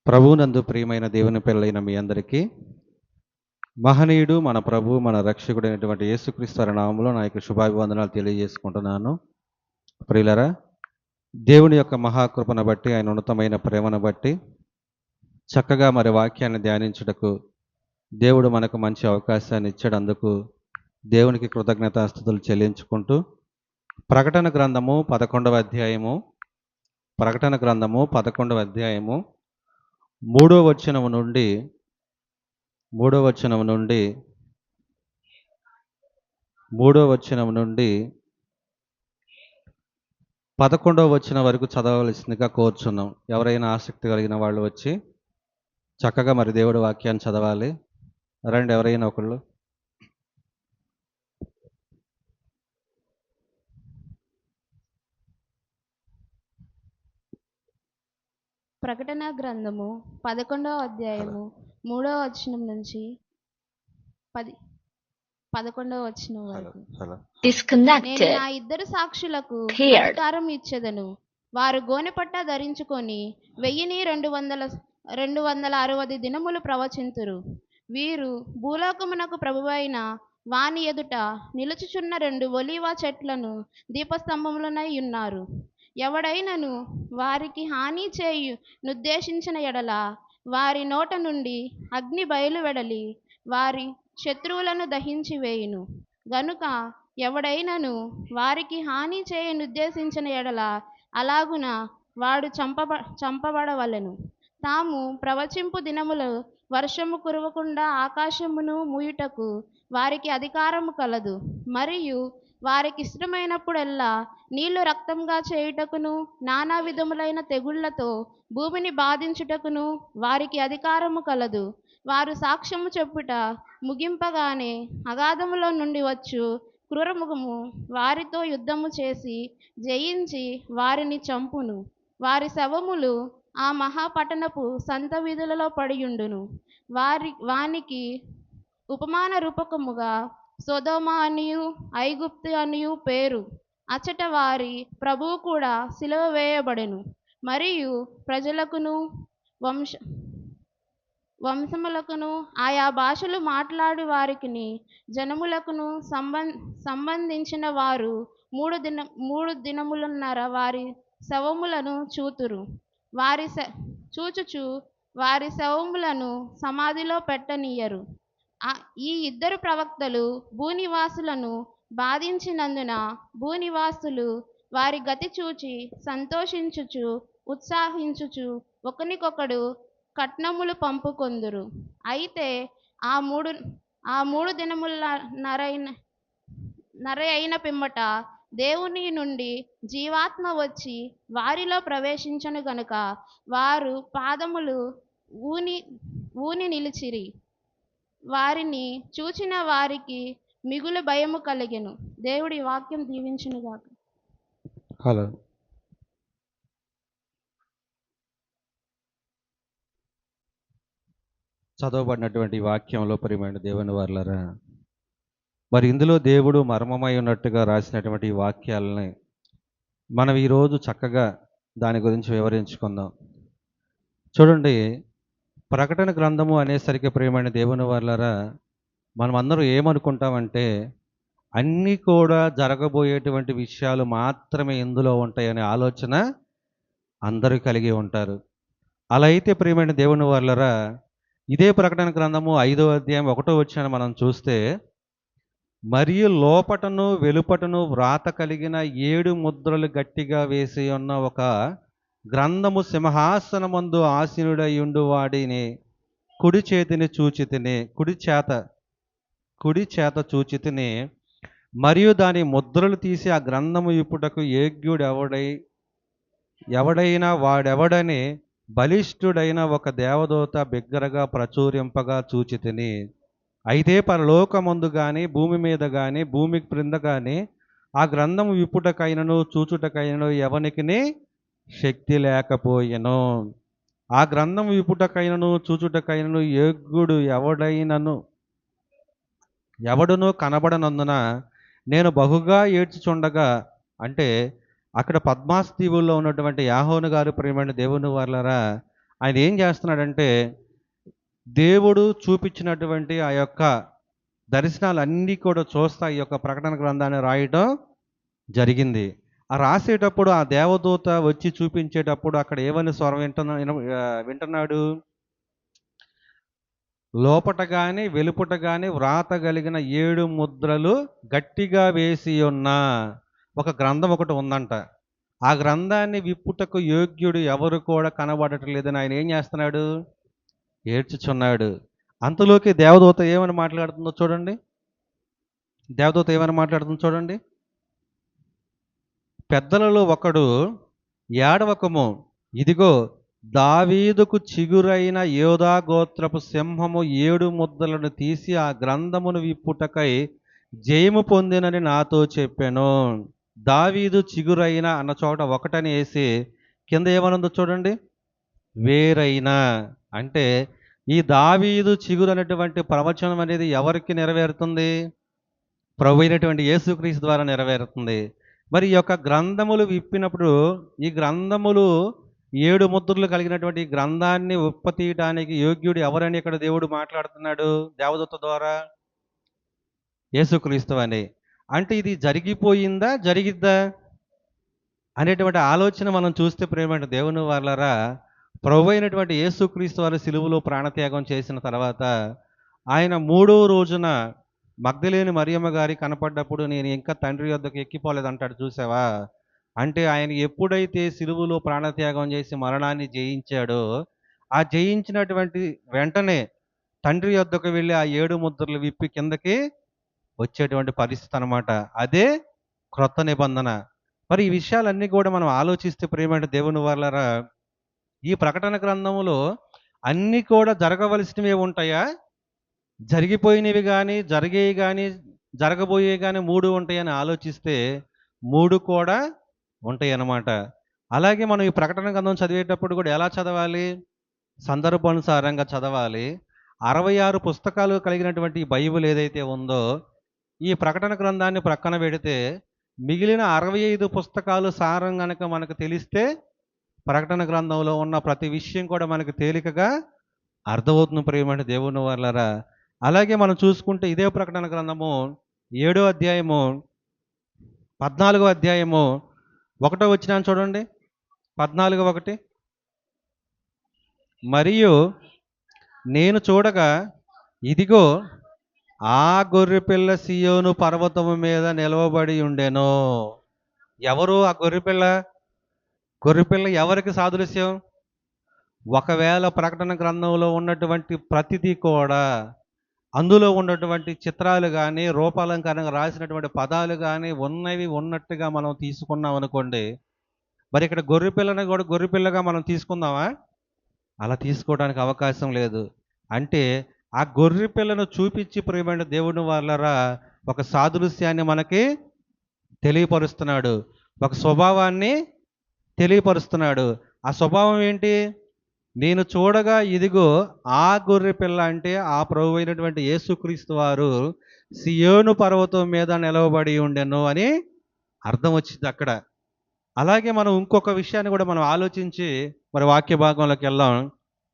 ప్రభువునందు ప్రియమైన దేవుని పిల్లలైన మీ అందరికీ మహనీయుడు మన ప్రభు మన రక్షకుడైనటువంటి యేసుక్రీస్తు వారి నామములో నా యొక్క శుభాభివందనాలు తెలియజేసుకుంటున్నాను. ప్రియులరా, దేవుని యొక్క మహాకృపను బట్టి, ఆయన ఉన్నతమైన ప్రేమను బట్టి చక్కగా మరి వాక్యాన్ని ధ్యానించుటకు దేవుడు మనకు మంచి అవకాశాన్ని ఇచ్చాడందుకు దేవునికి కృతజ్ఞతాస్తుతులు చెల్లించుకుంటూ ప్రకటన గ్రంథము 11వ అధ్యాయము 3వ వచనము నుండి 11వ వచనం వరకు చదవవలసిందిగా కోరుచున్నాం. ఎవరైనా ఆసక్తి కలిగిన వాళ్ళు వచ్చి చక్కగా మరి దేవుడి వాక్యాన్ని చదవాలి. రండి, ఎవరైనా ఒకళ్ళు. ప్రకటన గ్రంథము 11వ అధ్యాయము 3వ వచనం నుంచి 11వ వచనం వరకు. నేను నా ఇద్దరు సాక్షులకు అధికారం ఇచ్చెదను. వారు గోనెపట్ట ధరించుకొని 1260 దినములు ప్రవచింతురు. వీరు భూలోకమునకు ప్రభువైన వాని ఎదుట నిలుచుచున్న 2 ఒలీవ చెట్లను దీపస్తంభములనై ఉన్నారు. ఎవడైనను వారికి హాని చేయు నుద్దేశించిన ఎడల వారి నోట నుండి అగ్ని బయలువెడలి వారి శత్రువులను దహించి వేయును. గనుక ఎవడైనను వారికి హాని చేయ నుద్దేశించిన ఎడల అలాగున వాడు చంపబడవలెను. తాము ప్రవచింపు దినములు వర్షము కురవకుండా ఆకాశమును మూయుటకు వారికి అధికారము కలదు. మరియు వారికి ఇష్టమైనప్పుడెల్లా నీళ్లు రక్తంగా చేయుటకును నానా విధములైన తెగుళ్లతో భూమిని బాధించుటకును వారికి అధికారము కలదు. వారు సాక్ష్యము చెప్పుట ముగింపగానే అగాధములో నుండి వచ్చు క్రూరముఖము వారితో యుద్ధము చేసి జయించి వారిని చంపును. వారి శవములు ఆ మహాపట్టణపు సంత వీధులలో పడియుండును. వానికి ఉపమాన రూపకముగా సొదొమ అనియు ఐగుప్తు అనియు పేరు. అచ్చట వారి ప్రభువు కూడా సిలువ వేయబడెను. మరియు ప్రజలకును వంశములకును ఆయా భాషలు మాట్లాడు వారికిని జనములకును సంబంధించిన వారు 3 దినములున్నర వారి శవములను చూతురు. చూచుచు వారి శవములను సమాధిలో పెట్టనీయరు. ఈ ఇద్దరు ప్రవక్తలు భూనివాసులను బాధించినందున భూనివాసులు వారి గతి చూచి సంతోషించుచు ఉత్సాహించుచు ఒకనికొకడు కట్నములు పంపుకొందురు. అయితే ఆ మూడు దినముల నర అయిన పిమ్మట దేవుని నుండి జీవాత్మ వచ్చి వారిలో ప్రవేశించను గనుక వారు పాదములు ఊని నిలిచిరి. వారిని చూచిన వారికి మిగులు భయము కలిగెను. దేవుడి వాక్యం దీవించునుగాక. హలో, చదవబడినటువంటి వాక్యంలో ప్రియమైన దేవుని వారలారా, మరి ఇందులో దేవుడు మర్మమై ఉన్నట్టుగా రాసినటువంటి ఈ వాక్యాలని మనం ఈరోజు చక్కగా దాని గురించి వివరించుకుందాం. చూడండి, ప్రకటన గ్రంథము అనేసరికి ప్రియమైన దేవుని వారలారా, మనం అందరూ ఏమనుకుంటామంటే అన్నీ కూడా జరగబోయేటువంటి విషయాలు మాత్రమే ఇందులో ఉంటాయనే ఆలోచన అందరూ కలిగి ఉంటారు. అలా అయితే ప్రియమైన దేవుని వారలారా, ఇదే ప్రకటన గ్రంథము 5వ అధ్యాయం 1వ వచనాన్ని మనం చూస్తే, మరియు లోపటను వెలుపటను వ్రాత కలిగిన 7 ముద్రలు గట్టిగా వేసి ఉన్న ఒక గ్రంథము సింహాసనమందు ఆసీనుడై ఉండు వాడిని కుడి చేత చూచి తిని, మరియు దాని ముద్రలు తీసి ఆ గ్రంథము ఇప్పుటకు యోగ్యుడు ఎవడైనా వాడెవడని బలిష్ఠుడైన ఒక దేవదూత బిగ్గరగా ప్రచురింపగా చూచి తిని. అయితే పరలోకమందు కానీ భూమి మీద కానీ భూమికి క్రింద కానీ ఆ గ్రంథము విప్పుటకైనను చూచుటకైనను ఎవనికిని శక్తి లేకపోయెను. ఆ గ్రంథము విప్పుటకైనను చూచుటకైనను యోగ్యుడు ఎవడునూ కనబడనందున నేను బహుగా ఏడ్చుచుండగా, అంటే అక్కడ పద్మాస్ దీవుల్లో ఉన్నటువంటి యాహోను గారు ప్రియమైన దేవుని వారలారా, ఆయన ఏం చేస్తున్నాడంటే దేవుడు చూపించినటువంటి ఆ యొక్క దర్శనాలు అన్నీ కూడా చూస్తా ఈ యొక్క ప్రకటన గ్రంథాన్ని రాయటం జరిగింది. ఆ రాసేటప్పుడు ఆ దేవదూత వచ్చి చూపించేటప్పుడు అక్కడ ఏమని స్వరం వింటున్నాడు? లోపట గాని వెలుపట గాని వ్రాత కలిగిన 7 ముద్రలు గట్టిగా వేసి ఉన్న ఒక గ్రంథం ఒకటి ఉందంట. ఆ గ్రంథాన్ని విప్పుటకు యోగ్యుడు ఎవరు కూడా కనబడటం లేదని ఆయన ఏం చేస్తున్నాడు? ఏడ్చుచున్నాడు. అంతలోకి దేవదూత ఏమని మాట్లాడుతుందో చూడండి. దేవదూత ఏమని మాట్లాడుతుందో చూడండి. పెద్దలలో ఒకడు, ఏడవకము, ఇదిగో దావీదుకు చిగురైన యోధా గోత్రపు సింహము 7 ముద్దలను తీసి ఆ గ్రంథమును విప్పుటకై జయము పొందినని నాతో చెప్పాను. దావీదు చిగురైన అన్న చోట ఒకటని వేసి కింద ఏమనుందో చూడండి, వేరైన. అంటే ఈ దావీదు చిగురు అనేటువంటి ప్రవచనం అనేది ఎవరికి నెరవేరుతుంది? ప్రభు అయినటువంటి యేసుక్రీస్తు ద్వారా నెరవేరుతుంది. మరి ఈ యొక్క గ్రంథములు విప్పినప్పుడు ఈ గ్రంథములు 7 ముద్రలు కలిగినటువంటి ఈ గ్రంథాన్ని ఉప్పతీయటానికి యోగ్యుడు ఎవరని ఇక్కడ దేవుడు మాట్లాడుతున్నాడు దేవదూత ద్వారా? యేసుక్రీస్తు అని. అంటే ఇది జరిగిపోయిందా, జరిగిద్దా అనేటువంటి ఆలోచన మనం చూస్తే ప్రేమ దేవుని వాళ్ళరా, ప్రభు అయినటువంటి యేసుక్రీస్తు వారి సిలువలో ప్రాణత్యాగం చేసిన తర్వాత ఆయన 3వ రోజున మగ్దలేని మరియమ్మ గారి కనపడ్డప్పుడు నేను ఇంకా తండ్రి యొద్దకు ఎక్కిపోలేదంటాడు చూసావా? అంటే ఆయన ఎప్పుడైతే సిలువలో ప్రాణత్యాగం చేసి మరణాన్ని జయించాడో ఆ జయించినటువంటి వెంటనే తండ్రి యొద్దకు వెళ్ళి ఆ 7 ముద్రలు విప్పి కిందకి వచ్చేటువంటి పరిస్థితి అనమాట. అదే క్రొత్త నిబంధన. మరి ఈ విషయాలన్నీ కూడా మనం ఆలోచిస్తే ప్రేమ దేవుని వాళ్ళరా, ఈ ప్రకటన గ్రంథములో అన్నీ కూడా జరగవలసినవే ఉంటాయా? జరిగిపోయినవి కానీ జరిగేవి కానీ జరగబోయేవి కానీ 3 ఉంటాయని ఆలోచిస్తే 3 కూడా ఉంటాయి అన్నమాట. అలాగే మనం ఈ ప్రకటన గ్రంథం చదివేటప్పుడు కూడా ఎలా చదవాలి? సందర్భానుసారంగా చదవాలి. 66 పుస్తకాలు కలిగినటువంటి ఈ బైబిల్ ఏదైతే ఉందో ఈ ప్రకటన గ్రంథాన్ని ప్రక్కన పెడితే మిగిలిన 65 పుస్తకాలు సారం గనక మనకు తెలిస్తే ప్రకటన గ్రంథంలో ఉన్న ప్రతి విషయం కూడా మనకు తేలికగా అర్థమవుతుంది ప్రియమైన దేవుని వాళ్ళరా. అలాగే మనం చూసుకుంటే ఇదే ప్రకటన గ్రంథము 7వ అధ్యాయము 14వ అధ్యాయము 1వ వచనాన్ని చూడండి. 14:1 మరియు నేను చూడగా ఇదిగో ఆ గొర్రెపిల్ల సియోను పర్వతము మీద నిలవబడి ఉండెను. ఎవరు ఆ గొర్రెపిల్ల? గొర్రెపిల్ల ఎవరికి సాదృశ్యం? ఒకవేళ ప్రకటన గ్రంథంలో ఉన్నటువంటి ప్రతిదీ కూడా అందులో ఉన్నటువంటి చిత్రాలు కానీ రూపాలంకరంగా రాసినటువంటి పదాలు కానీ ఉన్నవి ఉన్నట్టుగా మనం తీసుకున్నాం అనుకోండి, మరి ఇక్కడ గొర్రెపిల్లని కూడా గొర్రెపిల్లగా మనం తీసుకుందామా? అలా తీసుకోవడానికి అవకాశం లేదు. అంటే ఆ గొర్రెపిల్లను చూపించి ప్రియమైన దేవుని వాళ్ళరా ఒక సాదృశ్యాన్ని మనకి తెలియపరుస్తున్నాడు, ఒక స్వభావాన్ని తెలియపరుస్తున్నాడు. ఆ స్వభావం ఏంటి? నేను చూడగా ఇదిగో ఆ గొర్రె పిల్ల అంటే ఆ ప్రభు అయినటువంటి యేసుక్రీస్తు వారు సియోను పర్వతం మీద నిలవబడి ఉండెను అని అర్థం వచ్చింది అక్కడ. అలాగే మనం ఇంకొక విషయాన్ని కూడా మనం ఆలోచించి మరి వాక్య భాగంలోకి వెళ్దాం.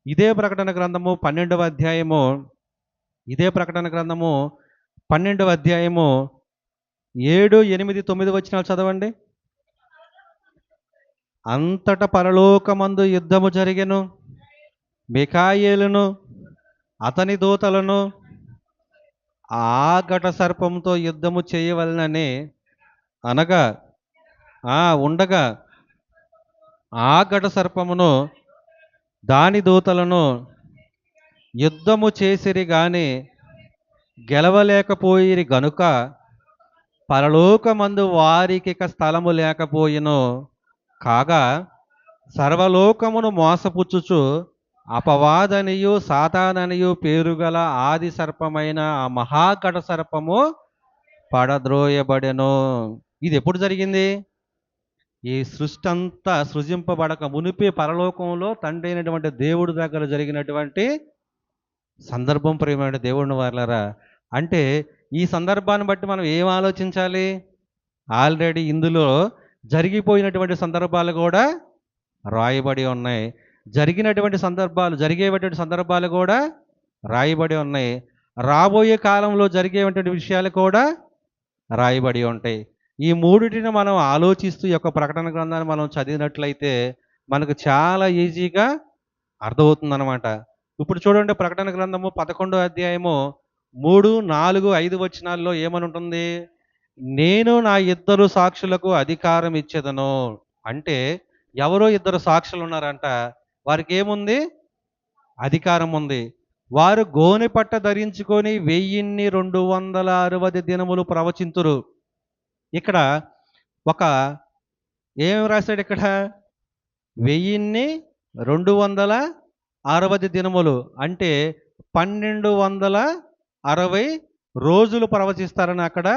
ఇదే ప్రకటన గ్రంథము 12వ అధ్యాయము ఇదే ప్రకటన గ్రంథము 12వ అధ్యాయము 7, 8, 9 వచనాలు చదవండి. అంతట పరలోకమందు యుద్ధము జరిగెను. మిఖాయేలును అతని దూతలను ఆ ఘట సర్పంతో యుద్ధము చేయవలనని అనగా ఉండగా ఆ ఘట సర్పమును దాని దూతలను యుద్ధము చేసిరి గాని గెలవలేకపోయిరి గనుక పరలోకమందు వారికి ఇక స్థలము లేకపోయిను. కాగా సర్వలోకమును మోసపుచ్చుచు అపవాదనియు సాతాననియు పేరుగల ఆది సర్పమైన ఆ మహాఘట సర్పము పడద్రోయబడెను. ఇది ఎప్పుడు జరిగింది? ఈ సృష్టి అంతా సృజింపబడక మునిపే పరలోకంలో తండ్రి అయినటువంటి దేవుడి దగ్గర జరిగినటువంటి సందర్భం ప్రియమైన దేవుని వాళ్ళరా. అంటే ఈ సందర్భాన్ని బట్టి మనం ఏం ఆలోచించాలి? ఆల్రెడీ ఇందులో జరిగిపోయినటువంటి సందర్భాలు కూడా రాయబడి ఉన్నాయి. జరిగేటువంటి సందర్భాలు కూడా రాయబడి ఉన్నాయి. రాబోయే కాలంలో జరిగేటువంటి విషయాలు కూడా రాయబడి ఉంటాయి. ఈ మూడిటిని మనం ఆలోచిస్తూ ఈ యొక్క ప్రకటన గ్రంథాన్ని మనం చదివినట్లయితే మనకు చాలా ఈజీగా అర్థమవుతుందన్నమాట. ఇప్పుడు చూడండి, ప్రకటన గ్రంథము 11వ అధ్యాయము 3, 4, 5 వచనాల్లో ఏమని ఉంటుంది? నేను నా ఇద్దరు సాక్షులకు అధికారం ఇచ్చేదను. అంటే ఎవరో ఇద్దరు సాక్షులు ఉన్నారంట. వారికి ఏముంది? అధికారం ఉంది. వారు గోనె పట్ట ధరించుకొని 1260 దినములు ప్రవచింతురు. ఇక్కడ ఒక ఏం రాశాడు ఇక్కడ? 1260 దినములు అంటే 1260 రోజులు ప్రవచిస్తారని అక్కడ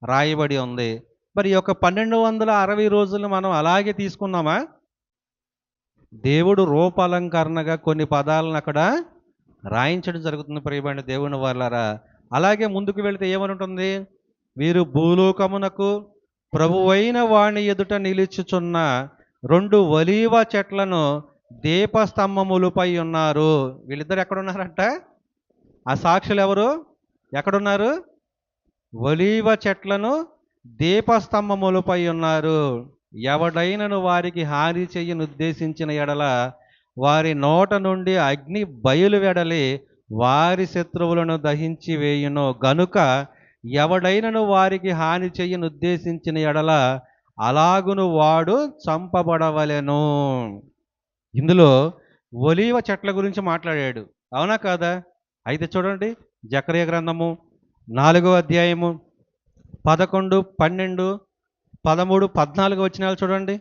రాయబడి ఉంది. మరి ఈ యొక్క 1260 రోజులు మనం అలాగే తీసుకున్నామా? దేవుడు రూపాలంకరణగా కొన్ని పదాలను అక్కడ రాయించడం జరుగుతుంది ప్రియమైన దేవుని వాళ్ళారా. అలాగే ముందుకు వెళితే ఏమని ఉంటుంది? వీరు భూలోకమునకు ప్రభువైన వాణి ఎదుట నిలుచుచున్న 2 ఒలీవ చెట్లను దీపస్తంభములపై ఉన్నారు. వీళ్ళిద్దరు ఎక్కడున్నారంట? ఆ సాక్షులు ఎవరు? ఎక్కడున్నారు? ఒలీవ చెట్లను దీపస్తంభములపై ఉన్నారు. ఎవడైనను వారికి హాని చెయ్యను ఉద్దేశించిన ఎడల వారి నోట నుండి అగ్ని బయలు వెడలి వారి శత్రువులను దహించి వేయును. గనుక ఎవడైనను వారికి హాని చెయ్యను ఉద్దేశించిన ఎడల అలాగును వాడు చంపబడవలెను. ఇందులో ఒలీవ చెట్ల గురించి మాట్లాడాడు, అవునా కాదా? అయితే చూడండి, జకర్యా గ్రంథము 4వ అధ్యాయము 11, 12, 13, 14 వచనాలు చూడండి.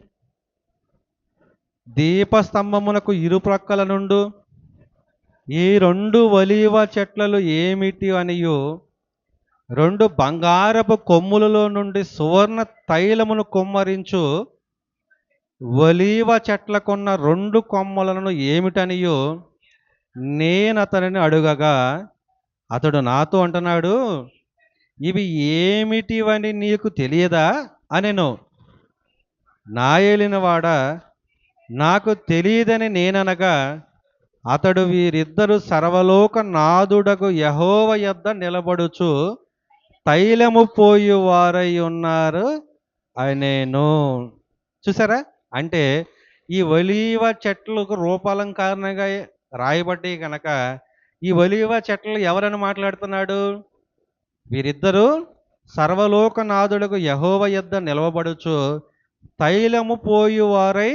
దీపస్తంభమునకు ఇరుప్రక్కల నుండు ఈ 2 ఒలీవ చెట్లలు ఏమిటి అనియు 2 బంగారపు కొమ్ములలో నుండి సువర్ణ తైలమును కుమ్మరించు ఒలీవ చెట్లకున్న 2 కొమ్మలను ఏమిటనియో నేను అతనిని అడుగగా అతడు నాతో అంటున్నాడు, ఇవి ఏమిటివని నీకు తెలియదా అనెను. నా ఏలినవాడా, నాకు తెలియదని నేననగా అతడు వీరిద్దరు సర్వలోక నాదుడగు యెహోవా యొద్ద నిలబడుచు తైలము పోయువారై ఉన్నారు అనేను. చూసారా? అంటే ఈ ఒలీవ చెట్లకు రూపాలంకరణగా రాయబడ్డాయి కనుక ఈ ఒలీవ చెట్లు ఎవరని మాట్లాడుతున్నాడు? వీరిద్దరూ సర్వలోకనాథుడకు యెహోవా యొద్ద నిలవబడుచు తైలము పోయువారై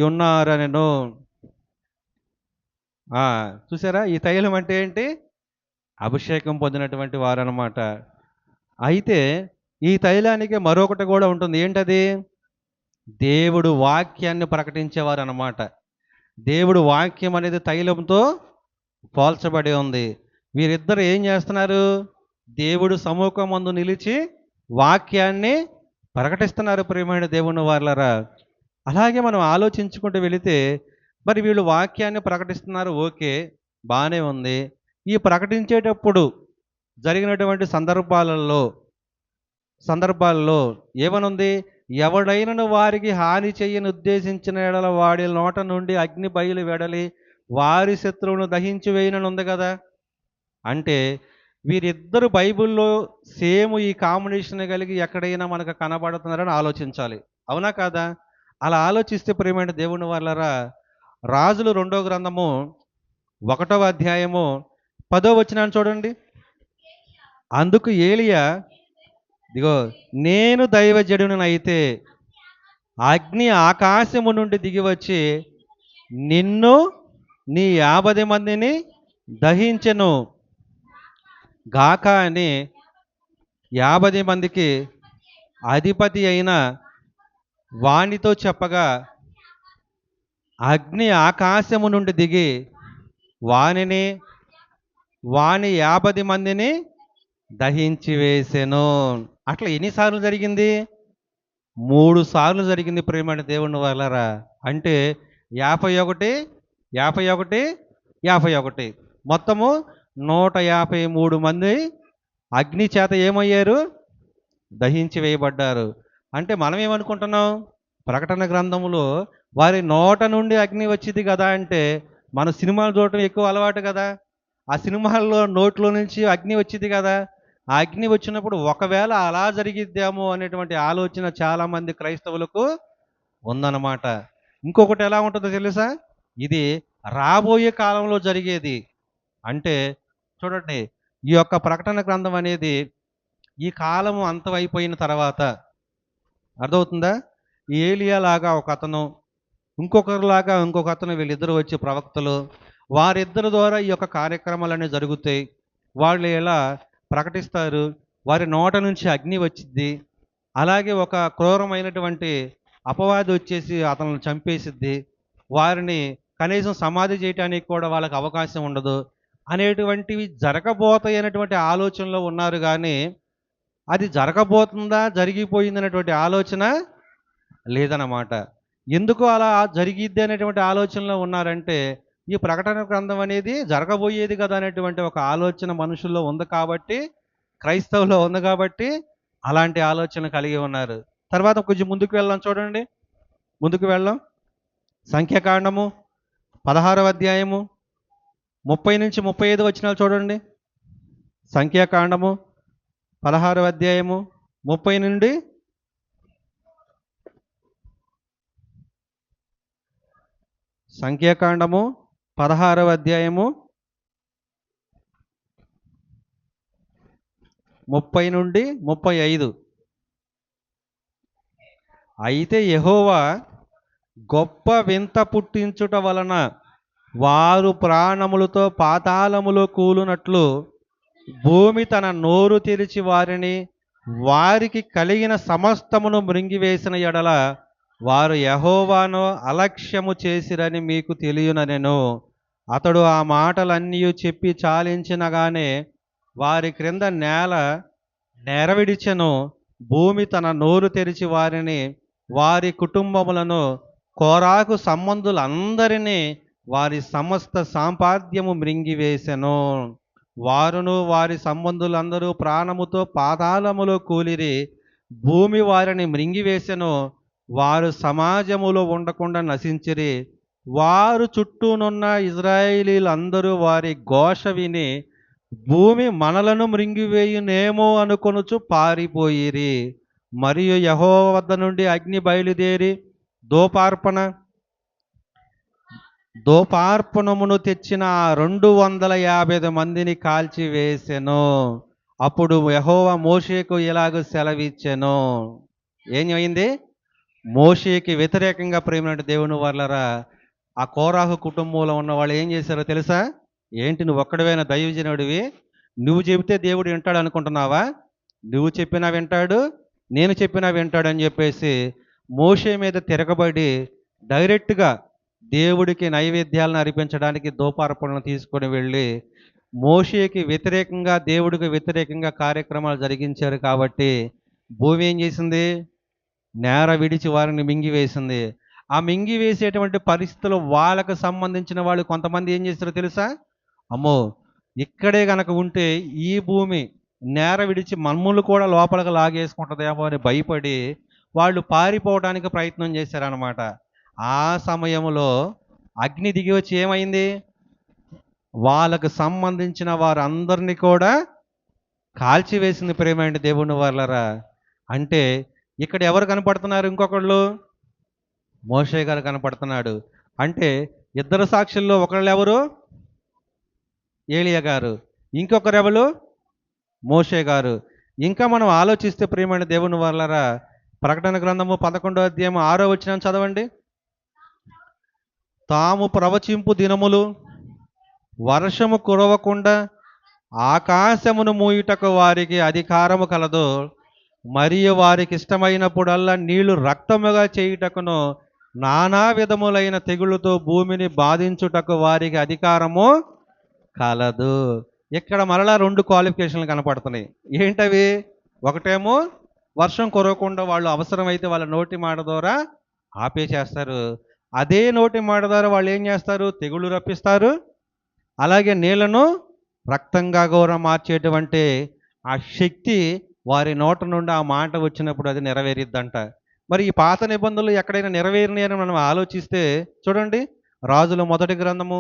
ఉన్నారనెను. చూసారా? ఈ తైలం అంటే ఏంటి? అభిషేకం పొందినటువంటి వారనమాట. అయితే ఈ తైలానికి మరొకటి కూడా ఉంటుంది. ఏంటది? దేవుడు వాక్యాన్ని ప్రకటించేవారు అన్నమాట. దేవుడు వాక్యం అనేది తైలంతో పోల్చబడి ఉంది. వీరిద్దరు ఏం చేస్తున్నారు? దేవుడు సముఖమందు నిలిచి వాక్యాన్ని ప్రకటిస్తున్నారు ప్రియమైన దేవుని వాళ్ళరా. అలాగే మనం ఆలోచించుకుంటూ వెళితే మరి వీళ్ళు వాక్యాన్ని ప్రకటిస్తున్నారు, ఓకే, బాగానే ఉంది. ఈ ప్రకటించేటప్పుడు జరిగినటువంటి సందర్భాలలో ఏమనుంది? ఎవడైనను వారికి హాని చెయ్యని ఉద్దేశించిన ఎడల వాడి నోట నుండి అగ్ని బయలు వెడలి వారి శత్రువును దహించి వేయనని ఉంది కదా. అంటే వీరిద్దరు బైబిల్లో సేమ్ ఈ కాంబినేషన్ కలిగి ఎక్కడైనా మనకు కనబడుతున్నారని ఆలోచించాలి, అవునా కాదా? అలా ఆలోచిస్తే ప్రియమైన దేవుని వాళ్ళరా, రాజులు 2వ గ్రంథము 1వ అధ్యాయము 10వ వచనాన్ని చూడండి. అందుకు ఏలియా, ఇదిగో నేను దైవజనునైతే అగ్ని ఆకాశము నుండి దిగి వచ్చి నిన్ను నీ 50 మందిని దహించెను గాక అని 50 మందికి అధిపతి అయిన వానితో చెప్పగా అగ్ని ఆకాశము నుండి దిగి వాని 50 మందిని దహించి వేసెను. అట్లా ఎన్నిసార్లు జరిగింది? 3 సార్లు జరిగింది ప్రియమైన దేవుని వాళ్ళరా. అంటే 51, 51, 51 మొత్తము 153 మంది అగ్ని చేత ఏమయ్యారు? దహించి వేయబడ్డారు. అంటే మనం ఏమనుకుంటున్నాం? ప్రకటన గ్రంథంలో వారి నోట నుండి అగ్ని వచ్చింది కదా అంటే మన సినిమాలు చూడటం ఎక్కువ అలవాటు కదా. ఆ సినిమాల్లో నోట్లో నుంచి అగ్ని వచ్చింది కదా. ఆ అగ్ని వచ్చినప్పుడు ఒకవేళ అలా జరిగిద్దేమో అనేటువంటి ఆలోచన చాలామంది క్రైస్తవులకు ఉందన్నమాట. ఇంకొకటి ఎలా ఉంటుందో తెలుసా? ఇది రాబోయే కాలంలో జరిగేది. అంటే చూడండి, ఈ యొక్క ప్రకటన గ్రంథం అనేది ఈ కాలము అంతమైపోయిన తర్వాత, అర్థమవుతుందా? ఈ ఏలియా లాగా ఒక అతను, ఇంకొకరిలాగా ఇంకొక అతను, వీళ్ళిద్దరూ వచ్చి ప్రవక్తలు, వారిద్దరి ద్వారా ఈ యొక్క కార్యక్రమాలన్నీ జరుగుతాయి. వాళ్ళు ఎలా ప్రకటిస్తారు, వారి నోట నుంచి అగ్ని వచ్చిద్ది. అలాగే ఒక క్రూరమైనటువంటి అపవాది వచ్చేసి అతను చంపేసిద్ది. వారిని కనీసం సమాధి చేయటానికి కూడా వాళ్ళకి అవకాశం ఉండదు అనేటువంటివి జరగబోతాయి అనేటువంటి ఆలోచనలో ఉన్నారు కానీ అది జరగబోతుందా జరిగిపోయింది అనేటువంటి ఆలోచన లేదన్నమాట. ఎందుకు అలా జరిగిద్ది అనేటువంటి ఆలోచనలో ఉన్నారంటే ఈ ప్రకటన గ్రంథం అనేది జరగబోయేది కదా అనేటువంటి ఒక ఆలోచన మనుషుల్లో ఉంది కాబట్టి, క్రైస్తవులో ఉంది కాబట్టి అలాంటి ఆలోచన కలిగి ఉన్నారు. తర్వాత కొంచెం ముందుకు వెళ్దాం, చూడండి. ముందుకు వెళ్దాం. సంఖ్యాకాండము 16వ అధ్యాయము 30 నుంచి 35 వచనాలు చూడండి. సంఖ్యాకాండము 16వ అధ్యాయము 30 నుండి సంఖ్యాకాండము 16వ అధ్యాయము 30 నుండి 35. అయితే యెహోవా గొప్ప వింత పుట్టించుట వలన వారు ప్రాణములతో పాతాళములో కూలునట్లు భూమి తన నోరు తెరిచి వారికి కలిగిన సమస్తమును మృంగివేసిన ఎడల వారు యెహోవాను అలక్ష్యము చేసిరని మీకు తెలియననెను. అతడు ఆ మాటలన్నీ చెప్పి చాలించినగానే వారి క్రింద నేల నెరవిడిచెను. భూమి తన నోరు తెరిచి వారి కుటుంబములను, కోరాకు సంబంధులందరినీ, వారి సమస్త సాంపాద్యము మృంగివేసెను. వారును వారి సంబంధులందరూ ప్రాణముతో పాతాళములో కూలిరి. భూమి వారిని మృంగివేసెను. వారు సమాజములో ఉండకుండా నశించిరి. వారు చుట్టూనున్న ఇజ్రాయేలీలందరూ వారి ఘోష విని భూమి మనలను మృంగివేయునేమో అనుకొనుచు పారిపోయిరి. మరియు యెహోవా వద్ద నుండి అగ్ని బయలుదేరి దోపార్పణమును తెచ్చిన 250 మందిని కాల్చివేసెను. అప్పుడు యెహోవా మోషేకు ఇలాగ సెలవిచ్చెను. ఏమైంది? మోషేకి వ్యతిరేకంగా ప్రేమైన దేవుని వర్లరా, ఆ కోరాహు కుటుంబంలో ఉన్న వాళ్ళు ఏం చేశారో తెలుసా? ఏంటి, నువ్వు ఒక్కడవేనా దైవజనుడివి? నువ్వు చెబితే దేవుడు వింటాడు అనుకుంటున్నావా? నువ్వు చెప్పినా వింటాడు, నేను చెప్పినా వింటాడు అని చెప్పేసి మోషే మీద తిరగబడి డైరెక్ట్గా దేవుడికి నైవేద్యాలను అర్పించడానికి ధూపార్పణను తీసుకొని వెళ్ళి మోషేకి వ్యతిరేకంగా, దేవుడికి వ్యతిరేకంగా కార్యక్రమాలు జరిగించారు. కాబట్టి భూమి ఏం చేసింది? నేర విడిచి వారిని మింగివేసింది. ఆ మింగివేసేటువంటి పరిస్థితులు వాళ్ళకు సంబంధించిన వాళ్ళు కొంతమంది ఏం చేస్తారో తెలుసా? అమ్మో, ఇక్కడే గనక ఉంటే ఈ భూమి నేర విడిచి మమ్మల్ని కూడా లోపలికి లాగేసుకుంటుందేమో అని భయపడి వాళ్ళు పారిపోవడానికి ప్రయత్నం చేశారనమాట. ఆ సమయంలో అగ్ని దిగి వచ్చి ఏమైంది? వాళ్ళకు సంబంధించిన వారందరినీ కూడా కాల్చివేసింది. ప్రేమైన దేవుని వాళ్ళరా, అంటే ఇక్కడ ఎవరు కనపడుతున్నారు? ఇంకొకళ్ళు మోషే గారు కనపడుతున్నాడు. అంటే ఇద్దరు సాక్షుల్లో ఒకళ్ళు ఎవరు? ఏలియా గారు. ఇంకొకరెవరు? మోషే గారు. ఇంకా మనం ఆలోచిస్తే ప్రియమైన దేవుని వాళ్ళరా, ప్రకటన గ్రంథము 11వ అధ్యాయం 6వ వచనం చదవండి. తాము ప్రవచింపు దినములు వర్షము కురవకుండా ఆకాశమును మూయుటకు వారికి అధికారము కలదు. మరియు వారికి ఇష్టమైనప్పుడల్లా నీళ్లు రక్తముగా చేయుటకును నానా విధములైన తెగుళ్ళతో భూమిని బాధించుటకు వారికి అధికారము కలదు. ఇక్కడ మరలా 2 క్వాలిఫికేషన్లు కనపడుతున్నాయి. ఏంటవి? ఒకటేమో వర్షం కురవకుండా వాళ్ళు అవసరమైతే వాళ్ళ నోటి మాట ద్వారా ఆపేసేస్తారు. అదే నోటి మాట ద్వారా వాళ్ళు ఏం చేస్తారు? తెగుళ్ళు రప్పిస్తారు. అలాగే నీళ్లను రక్తంగా కూడా మార్చేటువంటి ఆ శక్తి వారి నోట నుండి ఆ మాట వచ్చినప్పుడు అది నెరవేరిద్దంట. మరి ఈ పాత నిబంధనలు ఎక్కడైనా నెరవేరినాయని మనం ఆలోచిస్తే చూడండి, రాజుల మొదటి గ్రంథము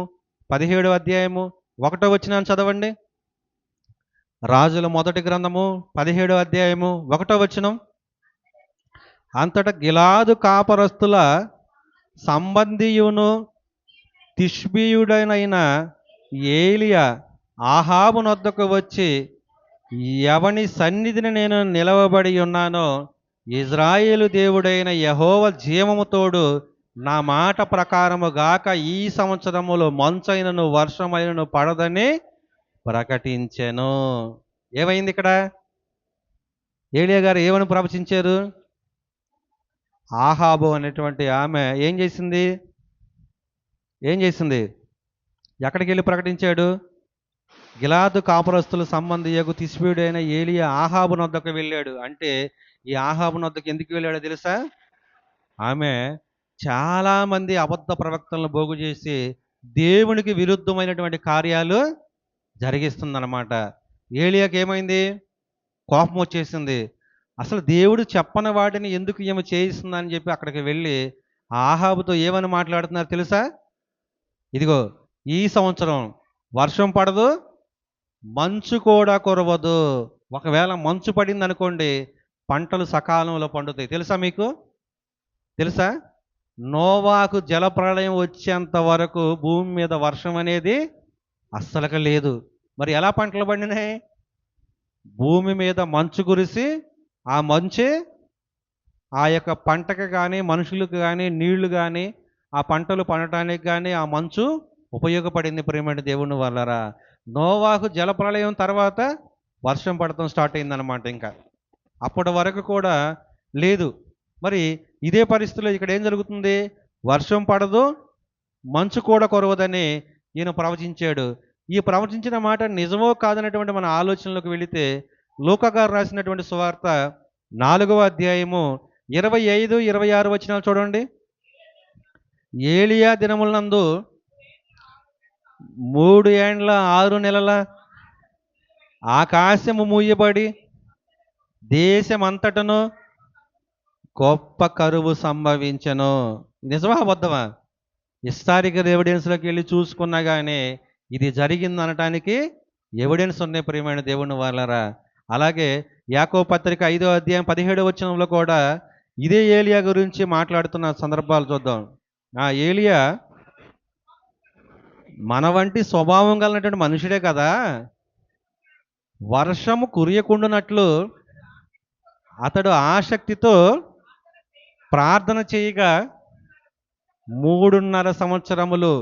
17వ అధ్యాయము 1వ వచనాన్ని చదవండి. రాజుల మొదటి గ్రంథము 17వ అధ్యాయము 1వ వచనం. అంతటా గిలాదు కాపరస్తుల సంబంధియును తిష్బీయుడనైన ఏలియా ఆహాబు నొద్దకు వచ్చి, ఎవని సన్నిధిని నేను నిలవబడి ఉన్నానో ఇజ్రాయేలు దేవుడైన యెహోవా జీవము తోడు, నా మాట ప్రకారము గాక ఈ సంవత్సరములో మంచైనను వర్షమైనను పడదని ప్రకటించెను. ఏమైంది ఇక్కడ? ఏలియా గారు ఏమని ప్రవచించారు? ఆహాబు అనేటువంటి ఆమె ఏం చేసింది? ఎక్కడికి వెళ్ళి ప్రకటించాడు? గిలాదు కాపురస్తుల సంబంధియగు తిష్బీయుడైన ఏలియా ఆహాబు నొద్దకు వెళ్ళాడు. అంటే ఈ ఆహాబు నొద్దకు ఎందుకు వెళ్ళాడో తెలుసా? ఆమె చాలామంది అబద్ధ ప్రవక్తలను పోగు చేసి దేవునికి విరుద్ధమైనటువంటి కార్యాలు జరిగిస్తుందన్నమాట. ఏలియాకి ఏమైంది? కోపం వచ్చేసింది. అసలు దేవుడు చెప్పని వాటిని ఎందుకు ఈమె చేయిస్తుందని చెప్పి అక్కడికి వెళ్ళి ఆహాబుతో ఏమని మాట్లాడుతున్నారు తెలుసా? ఇదిగో, ఈ సంవత్సరం వర్షం పడదు, మంచు కూడా కురవదు. ఒకవేళ మంచు పడింది అనుకోండి, పంటలు సకాలంలో పండుతాయి. తెలుసా మీకు? తెలుసా? నోవాకు జలప్రళయం వచ్చేంత వరకు భూమి మీద వర్షం అనేది అస్సలుగా లేదు. మరి ఎలా పంటలు పండినాయి? భూమి మీద మంచు కురిసి ఆ మంచే ఆ యొక్క పంటకు కానీ మనుషులకు కానీ నీళ్లు కానీ ఆ పంటలు పండటానికి కానీ ఆ మంచు ఉపయోగపడింది. ప్రియమైన దేవుని వల్లరా, నోవాహు జలప్రళయం తర్వాత వర్షం పడటం స్టార్ట్ అయిందనమాట. ఇంకా అప్పటి వరకు కూడా లేదు. మరి ఇదే పరిస్థితిలో ఇక్కడ ఏం జరుగుతుంది? వర్షం పడదు, మంచు కూడా కురవదని ఈయన ప్రవచించాడు. ఈ ప్రవచించిన మాట నిజమో కాదనేటువంటి మన ఆలోచనలోకి వెళితే, లూకా గారు రాసినటువంటి సువార్త 4వ అధ్యాయము 25, 26 వచనాలు చూడండి. ఏలియా దినములందు 3 ఏండ్ల 6 నెలల ఆకాశము మూయబడి దేశమంతటను గొప్ప కరువు సంభవించెను. నిజమా అబద్ధమా? హిస్టారికల్ ఎవిడెన్స్లోకి వెళ్ళి చూసుకున్నా కానీ ఇది జరిగింది అనటానికి ఎవిడెన్స్ ఉన్నాయి ప్రియమైన దేవుని వాళ్ళరా. అలాగే యాకోబు పత్రిక 5వ అధ్యాయం 17వ వచనంలో కూడా ఇదే ఏలియా గురించి మాట్లాడుతున్న సందర్భాలు చూద్దాం. ఆ ఏలియా మన వంటి స్వభావం కలిగినటువంటి మనుషుడే కదా. వర్షము కురియకుండానట్లు అతడు ఆసక్తితో ప్రార్థన చేయగా 3.5 సంవత్సరములు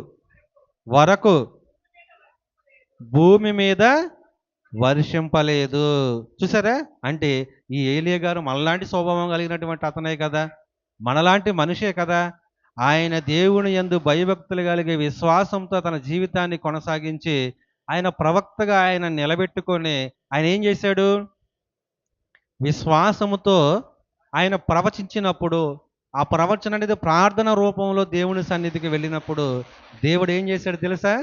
వరకు భూమి మీద వర్షింపలేదు. చూసారా? అంటే ఈ ఏలియా గారు మనలాంటి స్వభావం కలిగినటువంటి అతనే కదా, మనలాంటి మనిషే కదా. ఆయన దేవుని యందు భయభక్తులు కలిగే విశ్వాసంతో తన జీవితాన్ని కొనసాగించి ఆయన ప్రవక్తగా ఆయన నిలబెట్టుకొని ఆయన ఏం చేశాడు? విశ్వాసముతో ఆయన ప్రవచించినప్పుడు ఆ ప్రవచన అనేది ప్రార్థన రూపంలో దేవుని సన్నిధికి వెళ్ళినప్పుడు దేవుడు ఏం చేశాడు తెలుసా?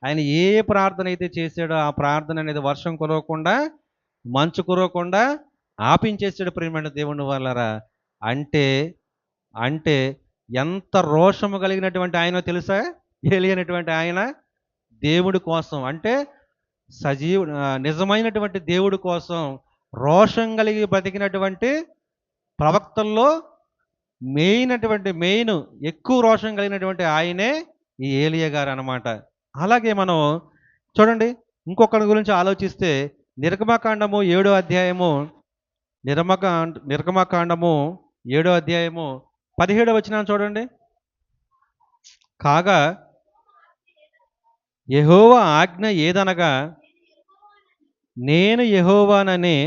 ఆయన ఏ ప్రార్థన అయితే చేశాడో ఆ ప్రార్థన అనేది వర్షం కురవకుండా మంచు కురవకుండా ఆపించేసాడు ప్రియమైన దేవుని వాళ్ళరా. అంటే అంటే ఎంత రోషము కలిగినటువంటి ఆయన తెలుసా? ఏలియనటువంటి ఆయన దేవుడి కోసం, అంటే నిజమైనటువంటి దేవుడి కోసం రోషం కలిగి బ్రతికినటువంటి ప్రవక్తల్లో మెయిన్ ఎక్కువ రోషం కలిగినటువంటి ఆయనే ఈ ఏలియా గారు అన్నమాట. అలాగే మనం చూడండి, ఇంకొకరి గురించి ఆలోచిస్తే నిర్గమకాండము 7వ అధ్యాయము 17వ వచనాన్ని చూడండి. కాగా యెహోవా ఆజ్ఞ ఏదనగా, నేను యెహోవానని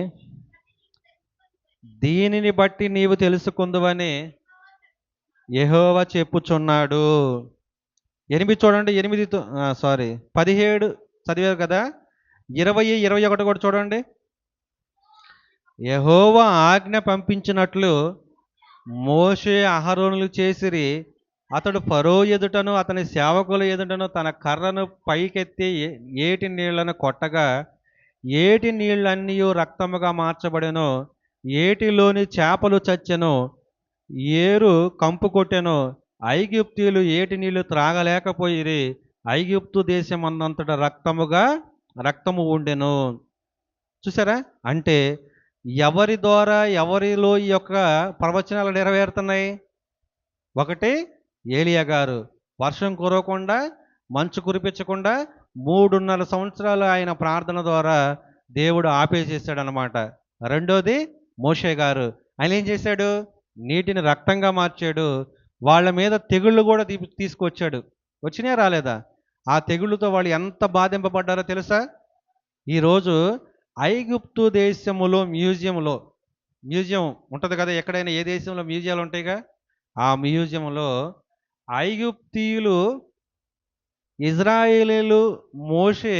దీనిని బట్టి నీవు తెలుసుకుందువని యెహోవా చెప్పుచున్నాడు. 8 చూడండి, 17 చదివారు కదా. 20, 21 కూడా చూడండి. యెహోవా ఆజ్ఞ పంపించినట్లు మోషే అహరోనులు చేసిరి. అతడు ఫరో ఎదుటను అతని సేవకుల ఎదుటను తన కర్రను పైకెత్తి ఏటి నీళ్లను కొట్టగా ఏటి నీళ్ళన్నీ రక్తముగా మార్చబడెను, ఏటిలోని చేపలు చచ్చెను, ఏరు కంపు కొట్టెను, ఐగుప్తీయులు ఏటి నీళ్లు త్రాగలేకపోయిరి, ఐగుప్తు దేశం అన్నంతట రక్తము ఉండెను. చూసారా? అంటే ఎవరి ద్వారా ఎవరిలో ఈ యొక్క ప్రవచనాలు నెరవేరుతున్నాయి? ఒకటి ఏలియా గారు వర్షం కురవకుండా, మంచు కురిపించకుండా 3.5 సంవత్సరాలు ఆయన ప్రార్థన ద్వారా దేవుడు ఆపేసేసాడనమాట. రెండోది మోషే గారు. ఆయన ఏం చేశాడు? నీటిని రక్తంగా మార్చాడు. వాళ్ళ మీద తెగుళ్ళు కూడా తీసుకొచ్చాడు. వచ్చినాయా రాలేదా? ఆ తెగుళ్ళతో వాళ్ళు ఎంత బాధింపబడ్డారో తెలుసా? ఈరోజు ఐగుప్తు దేశములో మ్యూజియం ఉంటుంది కదా, ఎక్కడైనా ఏ దేశంలో మ్యూజియాలు ఉంటాయిగా, ఆ మ్యూజియంలో ఐగుప్తీయులు ఇజ్రాయేలీలు మోషే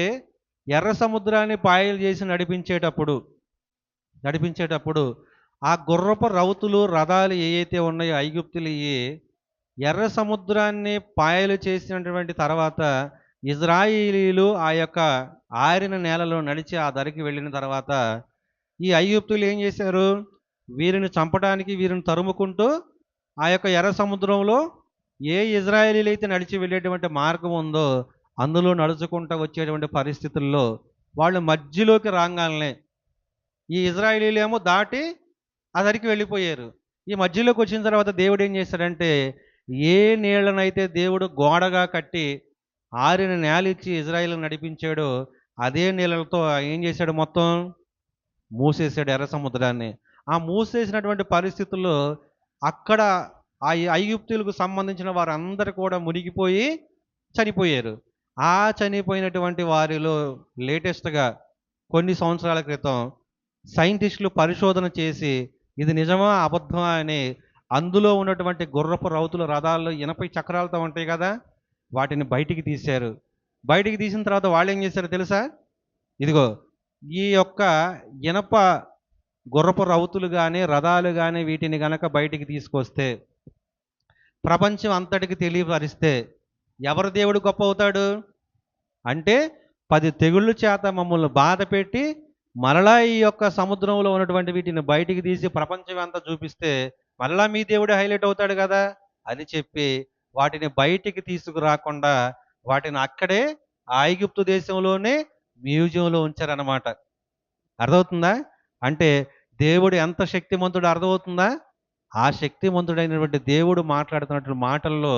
ఎర్ర సముద్రాన్ని పాయలు చేసి నడిపించేటప్పుడు ఆ గుర్రపు రౌతులు రథాలు ఏవైతే ఉన్నాయో ఐగుప్తులు ఎర్ర సముద్రాన్ని పాయలు చేసినటువంటి తర్వాత ఇజ్రాయేలీలు ఆ యొక్క ఆరిన నేలలో నడిచి ఆ దరికి వెళ్ళిన తర్వాత ఈ ఐగుప్తులు ఏం చేశారు? వీరిని చంపడానికి వీరిని తరుముకుంటూ ఆ యొక్క ఎర్ర సముద్రంలో ఏ ఇజ్రాయేలీలు అయితే నడిచి వెళ్ళేటువంటి మార్గం ఉందో అందులో నడుచుకుంటూ వచ్చేటువంటి పరిస్థితుల్లో వాళ్ళు మధ్యలోకి రాగానే ఈ ఇజ్రాయేలీలు ఏమో దాటి ఆ దరికి వెళ్ళిపోయారు. ఈ మధ్యలోకి వచ్చిన తర్వాత దేవుడు ఏం చేశాడంటే, ఏ నీళ్ళనైతే దేవుడు గోడగా కట్టి ఆరిన నేల ఇచ్చి ఇజ్రాయేల్ నడిపించాడో అదే నీళ్ళతో ఏం చేశాడు? మొత్తం మూసేశాడు ఎర్ర సముద్రాన్ని. ఆ మూసేసినటువంటి పరిస్థితుల్లో అక్కడ ఆ ఐగుప్తులకు సంబంధించిన వారందరూ కూడా మునిగిపోయి చనిపోయారు. ఆ చనిపోయినటువంటి వారిలో లేటెస్ట్గా కొన్ని సంవత్సరాల క్రితం సైంటిస్టులు పరిశోధన చేసి ఇది నిజమా అబద్ధమా అని అందులో ఉన్నటువంటి గుర్రపు రౌతుల రథాల్లో ఇనపై చక్రాలతో ఉంటాయి కదా, వాటిని బయటికి తీశారు. బయటికి తీసిన తర్వాత వాళ్ళు ఏం చేశారో తెలుసా? ఇదిగో ఈ యొక్క ఇనప గుర్రపు రౌతులు కానీ రథాలు కానీ వీటిని గనక బయటికి తీసుకొస్తే ప్రపంచం అంతటికి తెలియపరిస్తే ఎవరు దేవుడు గొప్ప అవుతాడు? అంటే 10 తెగుళ్ళ చేత మమ్మల్ని బాధ పెట్టి మరలా ఈ యొక్క సముద్రంలో ఉన్నటువంటి వీటిని బయటికి తీసి ప్రపంచం అంతా చూపిస్తే మరలా మీ దేవుడే హైలైట్ అవుతాడు కదా అని చెప్పి వాటిని బయటికి తీసుకురాకుండా వాటిని అక్కడే ఐగుప్తు దేశంలోనే మ్యూజియంలో ఉంచారన్నమాట. అర్థమవుతుందా? అంటే దేవుడు ఎంత శక్తిమంతుడు అర్థమవుతుందా? ఆ శక్తిమంతుడైనటువంటి దేవుడు మాట్లాడుతున్నటువంటి మాటల్లో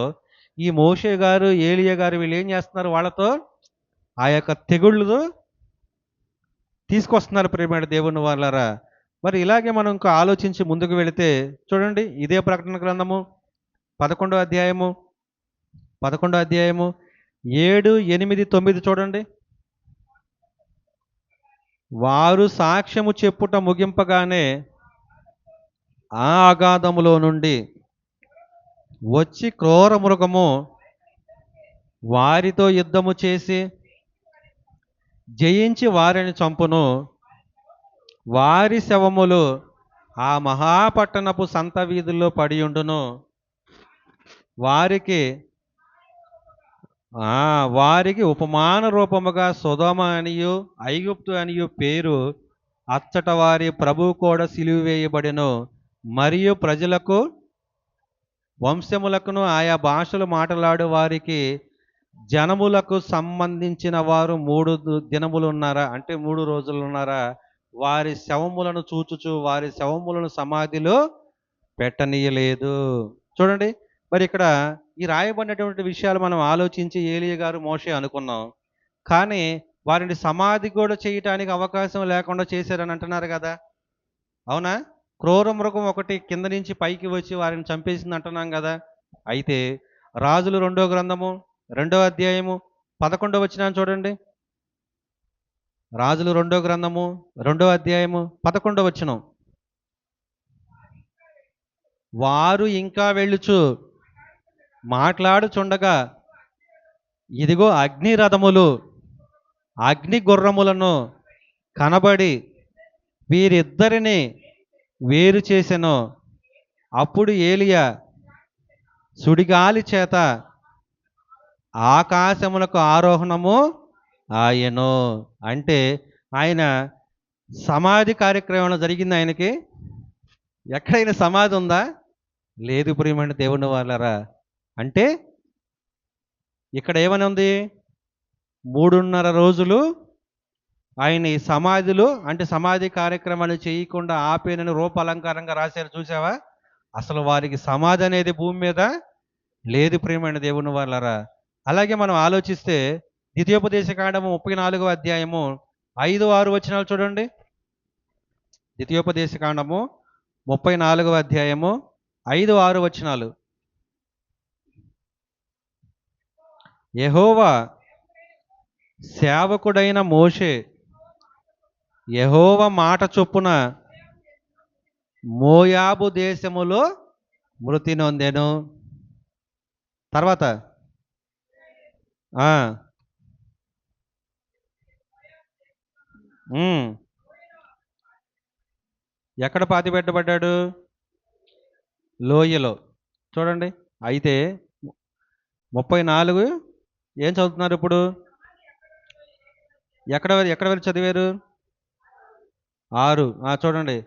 ఈ మోషే గారు ఏలియా గారు వీళ్ళు ఏం చేస్తున్నారు? వాళ్ళతో ఆ యొక్క తెగుళ్ళు తీసుకొస్తున్నారు. ప్రియమైన దేవుని వాళ్ళారా, మరి ఇలాగే మనం ఇంకా ఆలోచించి ముందుకు వెళితే చూడండి, ఇదే ప్రకటన గ్రంథము 11వ అధ్యాయము 7, 8, 9 చూడండి. వారు సాక్ష్యము చెప్పుట ముగింపగానే ఆ అగాధములో నుండి వచ్చి క్రూర మృగము వారితో యుద్ధము చేసి జయించి వారిని చంపును. వారి శవములు ఆ మహాపట్టణపు సంత వీధుల్లో పడియుండును. వారికి ఉపమాన రూపముగా సొదొమ అనియు ఐగుప్తు అనియు పేరు అచ్చట వారి ప్రభు కూడా సిలువ వేయబడెను. మరియు ప్రజలకు వంశములకును ఆయా భాషలు మాట్లాడు వారికి జనములకు సంబంధించిన వారు 3 దినములు ఉన్నారా, అంటే 3 రోజులు ఉన్నారా, వారి శవములను చూచుచు వారి శవములను సమాధిలో పెట్టనీయలేదు. చూడండి, మరి ఇక్కడ ఈ రాయబడినటువంటి విషయాలు మనం ఆలోచించి ఏలియా గారు మోషే అనుకున్నాం, కానీ వారిని సమాధి కూడా చేయటానికి అవకాశం లేకుండా చేశారని అంటున్నారు కదా, అవునా? క్రూర మృగం ఒకటి కింద నుంచి పైకి వచ్చి వారిని చంపేసింది అంటున్నాం కదా. అయితే రాజులు 2వ గ్రంథము 2వ అధ్యాయము 11వ వచనం చూడండి. రాజులు 2వ గ్రంథము 2వ అధ్యాయము 11వ వచనం. వారు ఇంకా వెళ్ళుచు మాట్లాడుచుండగా ఇదిగో అగ్ని రథములు అగ్ని గుర్రములను కనబడి వీరిద్దరిని వేరు చేసెను. అప్పుడు ఏలియా సుడిగాలి చేత ఆకాశములకు ఆరోహణము ఆయను. అంటే ఆయన సమాధి కార్యక్రమం జరిగింది. ఆయనకి ఎక్కడైనా సమాధి ఉందా? లేదు ప్రియమైన దేవుని వాళ్ళరా. అంటే ఇక్కడ ఏమని ఉంది? 3:30 రోజులు ఆయన ఈ సమాధిలో, అంటే సమాధి కార్యక్రమాలు చేయకుండా ఆపేనని రూపాలంకారంగా రాశారు చూసావా? అసలు వారికి సమాధి అనేది భూమి మీద లేదు ప్రియమైన దేవుని వాళ్ళరా. అలాగే మనం ఆలోచిస్తే ద్వితీయోపదేశ కాండము 34వ అధ్యాయము 5-6 వచనాలు చూడండి. ద్వితీయోపదేశ కాండము 34వ అధ్యాయము 5-6 వచనాలు. యెహోవా సేవకుడైన మోషే యెహోవా మాట చొప్పున మోయాబు దేశములో మృతి నొందెను. తర్వాత ఆ, ఉమ్, ఎక్కడ పాతి పెట్టబడ్డాడు? లోయలో. చూడండి. అయితే 34 ఏం చదువుతున్నారు ఇప్పుడు? ఎక్కడ వరకు చదివారు? 6. చూడండి.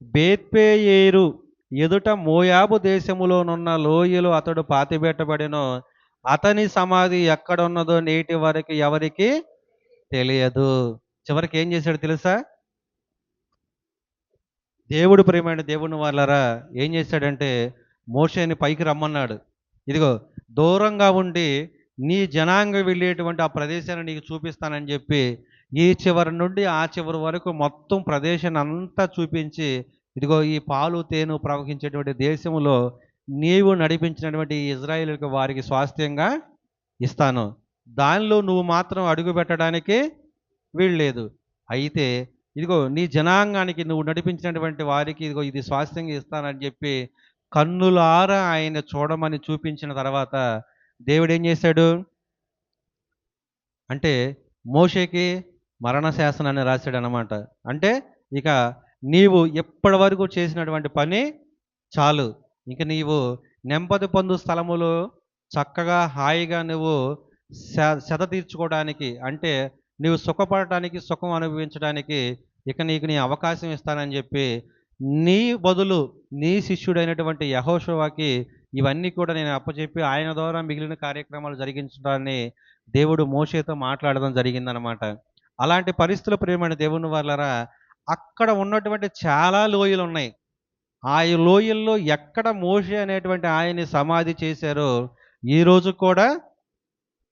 బేత్పేయేరు ఎదుట మోయాబు దేశములోనున్న లోయలో అతడు పాతిపెట్టబడెను. అతని సమాధి ఎక్కడున్నదో నేటి వరకు ఎవరికి తెలియదు. చివరికి ఏం చేశాడు తెలుసా? దేవుడు ప్రియమైన దేవుని వాళ్ళరా ఏం చేశాడంటే మోషేని పైకి రమ్మన్నాడు. ఇదిగో దూరంగా ఉండి నీ జనాంగం వెళ్ళేటువంటి ఆ ప్రదేశాన్ని నీకు చూపిస్తానని చెప్పి ఈ చివరి నుండి ఆ చివరి వరకు మొత్తం ప్రదేశాన్ని అంతా చూపించి, ఇదిగో ఈ పాలు తేనె ప్రవహించేటువంటి దేశంలో నీవు నడిపించినటువంటి ఈ ఇజ్రాయేలుకి వారికి స్వాస్థ్యంగా ఇస్తాను. దానిలో నువ్వు మాత్రం అడుగు పెట్టడానికి వీల్లేదు. అయితే ఇదిగో నీ జనాంగానికి నువ్వు నడిపించినటువంటి వారికి ఇదిగో ఇది స్వాస్థ్యంగా ఇస్తానని చెప్పి కన్నులారా ఆయన చూడమని చూపించిన తర్వాత దేవుడు ఏం చేశాడు అంటే మోషేకి మరణ శాసనాన్ని రాశాడు అనమాట. అంటే ఇక నీవు ఇప్పటి వరకు చేసినటువంటి పని చాలు. ఇంక నీవు నెమ్మది పొందు స్థలములో చక్కగా హాయిగా నువ్వు సెద తీర్చుకోవడానికి, అంటే నీవు సుఖపడటానికి, సుఖం అనుభవించడానికి ఇక నీకు నీ అవకాశం ఇస్తానని చెప్పి నీ బదులు నీ శిష్యుడైనటువంటి యెహోషువకి ఇవన్నీ కూడా నేను అప్పచెప్పి ఆయన ద్వారా మిగిలిన కార్యక్రమాలు జరిగించడాన్ని దేవుడు మోషేతో మాట్లాడడం జరిగిందనమాట. అలాంటి పరిస్థితులు ప్రియమైన దేవుని వాళ్ళరా అక్కడ ఉన్నటువంటి చాలా లోయలు ఉన్నాయి. ఆ లోయల్లో ఎక్కడ మోషే అనేటువంటి ఆయన్ని సమాధి చేశారో ఈ రోజు కూడా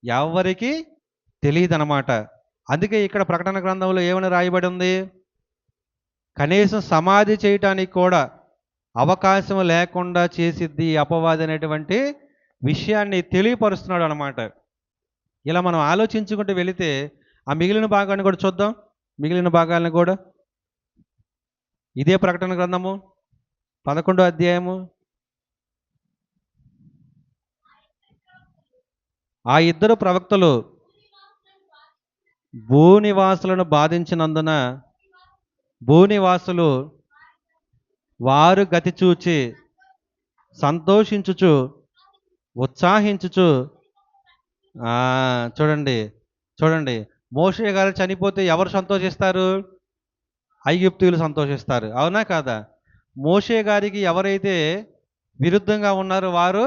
ఎవరికి తెలియదనమాట. అందుకే ఇక్కడ ప్రకటన గ్రంథంలో ఏమని రాయబడి ఉంది? కనీసం సమాధి చేయటానికి కూడా అవకాశం లేకుండా చేసిద్ది అపవాది అనేటువంటి విషయాన్ని తెలియపరుస్తున్నాడు అనమాట. ఇలా మనం ఆలోచించుకుంటూ వెళితే ఆ మిగిలిన భాగాన్ని కూడా చూద్దాం. మిగిలిన భాగాలను కూడా ఇదే ప్రకటన గ్రంథము 11వ అధ్యాయము. ఆ ఇద్దరు ప్రవక్తలు భూనివాసులను బాధించినందున భూనివాసులు వారు గతి చూచి సంతోషించుచు ఉత్సాహించుచు చూడండి చూడండి మోషే గారు చనిపోతే ఎవరు సంతోషిస్తారు? ఐగుప్తీయులు సంతోషిస్తారు. అవునా కాదా? మోషే గారికి ఎవరైతే విరుద్ధంగా ఉన్నారో వారు